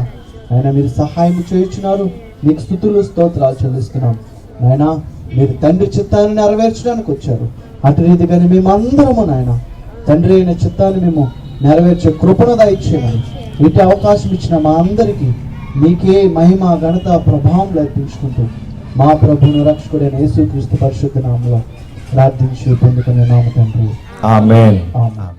ఆయన మీరు సహాయం చేయించున్నారు, మీకు స్తుతులు స్తోత్రాలు చెల్లిస్తున్నాం నాయన. మీరు తండ్రి చిత్తాన్ని నెరవేర్చడానికి వచ్చారు. అటు రీతిగానే మేమందరము నాయన తండ్రి అయిన చిత్తాన్ని మేము నెరవేర్చే కృపను దయచేయమని ఇటు అవకాశం ఇచ్చిన మా అందరికీ మీకే మహిమ, ఘనత, ప్రభావం అర్పించుకుంటూ మా ప్రభువును రక్షకుడైన యేసుక్రీస్తు పరిశుద్ధ నామములో ప్రార్థించి పొందుకునే నామ తండ్రి. ఆమేన్. ఆమేన్.